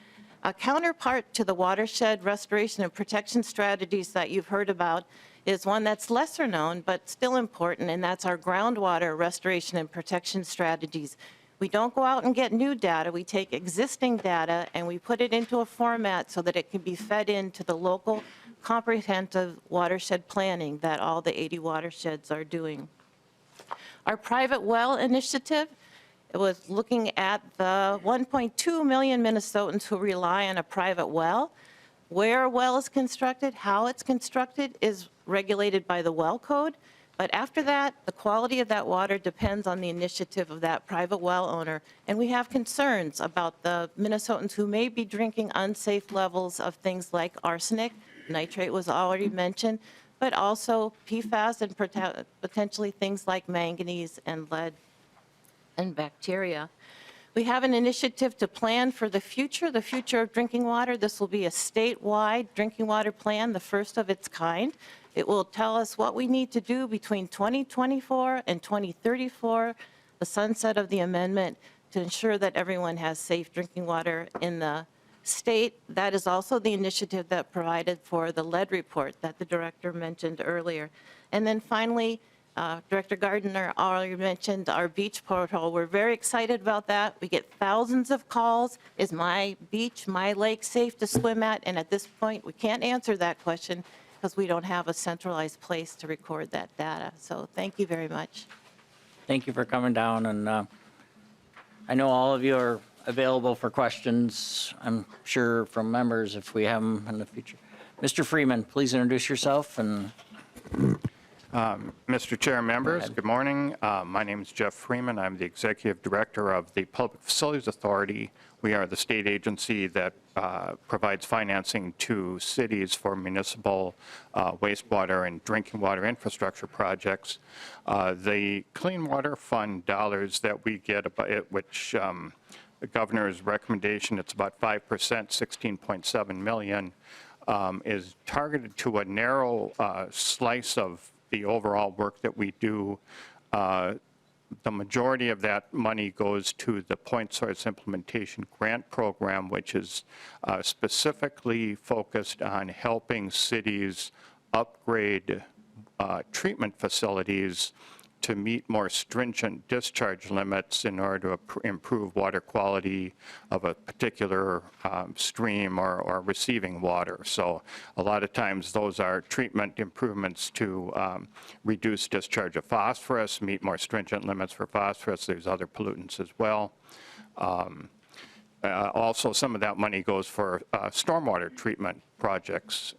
A counterpart to the watershed restoration and protection strategies that you've heard about is one that's lesser known but still important, and that's our groundwater restoration and protection strategies. We don't go out and get new data. We take existing data and we put it into a format so that it can be fed into the local comprehensive watershed planning that all the 80 watersheds are doing. Our private well initiative, it was looking at the 1.2 million Minnesotans who rely on a private well. Where a well is constructed, how it's constructed is regulated by the well code. But after that, the quality of that water depends on the initiative of that private well owner. And we have concerns about the Minnesotans who may be drinking unsafe levels of things like arsenic, nitrate was already mentioned, but also PFAS and potentially things like manganese and lead and bacteria. We have an initiative to plan for the future of drinking water. This will be a statewide drinking water plan, the first of its kind. It will tell us what we need to do between 2024 and 2034, the sunset of the amendment, to ensure that everyone has safe drinking water in the state. That is also the initiative that provided for the lead report that the director mentioned earlier. And then finally, Director Gardner already mentioned our beach portal. We're very excited about that. We get thousands of calls. Is my beach, my lake safe to swim at? And at this point, we can't answer that question because we don't have a centralized place to record that data. So thank you very much. Thank you for coming down, and I know all of you are available for questions, I'm sure, from members if we have them in the future. Mr. Freeman, please introduce yourself. And Mr. Chair, members, good morning. My name is Jeff Freeman. I'm the Executive Director of the Public Facilities Authority. We are the state agency that provides financing to cities for municipal wastewater and drinking water infrastructure projects. The Clean Water Fund dollars that we get, which the governor's recommendation, it's about 5%, 16.7 million, is targeted to a narrow slice of the overall work that we do. The majority of that money goes to the Point Source Implementation Grant Program, which is specifically focused on helping cities upgrade treatment facilities to meet more stringent discharge limits in order to improve water quality of a particular stream or receiving water. So a lot of times those are treatment improvements to reduce discharge of phosphorus, meet more stringent limits for phosphorus. There's other pollutants as well. Also, some of that money goes for stormwater treatment projects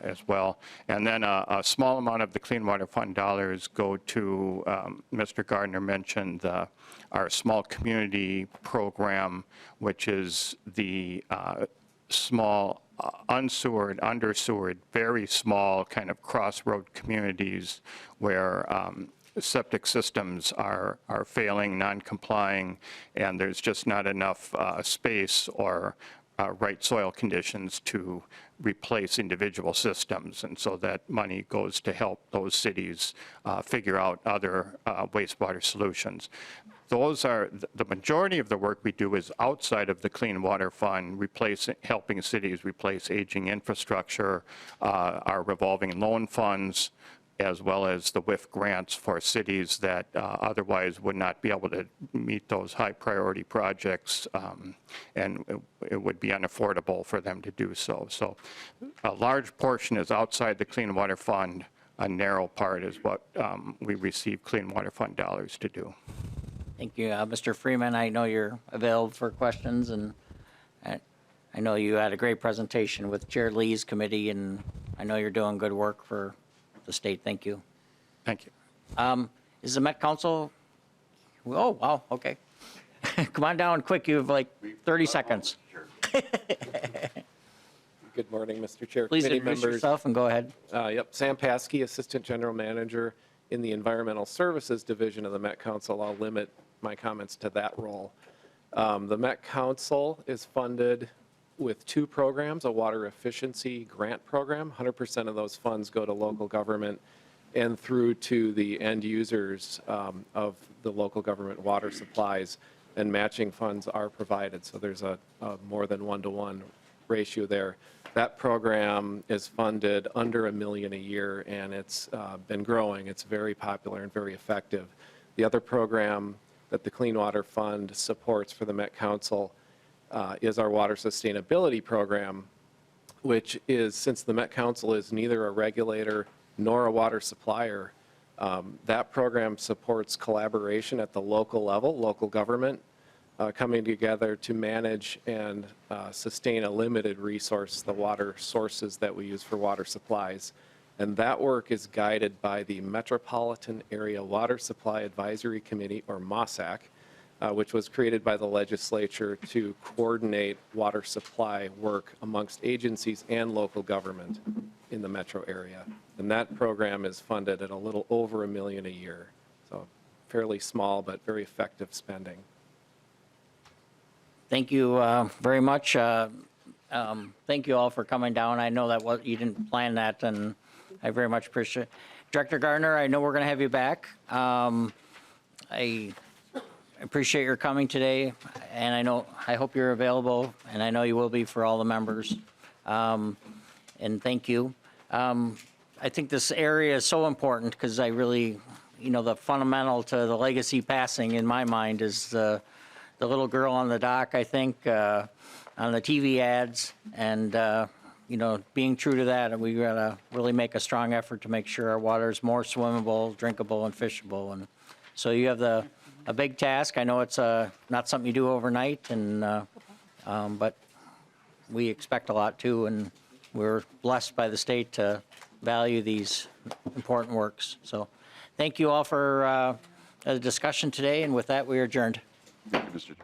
as well. And then a small amount of the Clean Water Fund dollars go to, Mr. Gardner mentioned, our small community program, which is the small unsewered, undersewered, very small kind of crossroad communities where septic systems are failing, non-complying, and there's just not enough space or right soil conditions to replace individual systems. And so that money goes to help those cities figure out other wastewater solutions. Those are the majority of the work we do is outside of the Clean Water Fund, helping cities replace aging infrastructure, our revolving loan funds, as well as the WIF grants for cities that otherwise would not be able to meet those high priority projects, and it would be unaffordable for them to do so. So a large portion is outside the Clean Water Fund. A narrow part is what we receive Clean Water Fund dollars to do. Thank you. Mr. Freeman, I know you're available for questions, and I know you had a great presentation with Chair Lee's committee, and I know you're doing good work for the state. Thank you. Thank you. Is the Met Council? Oh, wow, okay. Come on down quick, you have like 30 seconds. Good morning, Mr. Chair. Please committee introduce members. yourself and go ahead. Yep, Sam Paskey, Assistant General Manager in the Environmental Services Division of the Met Council. I'll limit my comments to that role. The Met Council is funded with two programs, a water efficiency grant program. 100% of those funds go to local government and through to the end users of the local government water supplies, and matching funds are provided. So there's a more than one-to-one ratio there. That program is funded under $1 million a year, and it's been growing. It's very popular and very effective. The other program that the Clean Water Fund supports for the Met Council is our water sustainability program, which is, since the Met Council is neither a regulator nor a water supplier, that program supports collaboration at the local level, local government, coming together to manage and sustain a limited resource, the water sources that we use for water supplies. And that work is guided by the Metropolitan Area Water Supply Advisory Committee, or MOSAC, which was created by the legislature to coordinate water supply work amongst agencies and local government in the metro area. And that program is funded at a little over $1 million a year. So fairly small, but very effective spending. Thank you very much. Thank you all for coming down. I know that you didn't plan that, and I very much appreciate it. Director Gardner, I know we're going to have you back. I appreciate your coming today, and I hope you're available, and I know you will be for all the members. And thank you. I think this area is so important because I really, the fundamental to the legacy passing in my mind is the little girl on the dock, I think, on the TV ads, and being true to that, we got to really make a strong effort to make sure our water is more swimmable, drinkable, and fishable. And so you have a big task. I know it's not something you do overnight, but we expect a lot too, and we're blessed by the state to value these important works. So thank you all for the discussion today, and with that, we are adjourned. Thank you, Mr. Chair.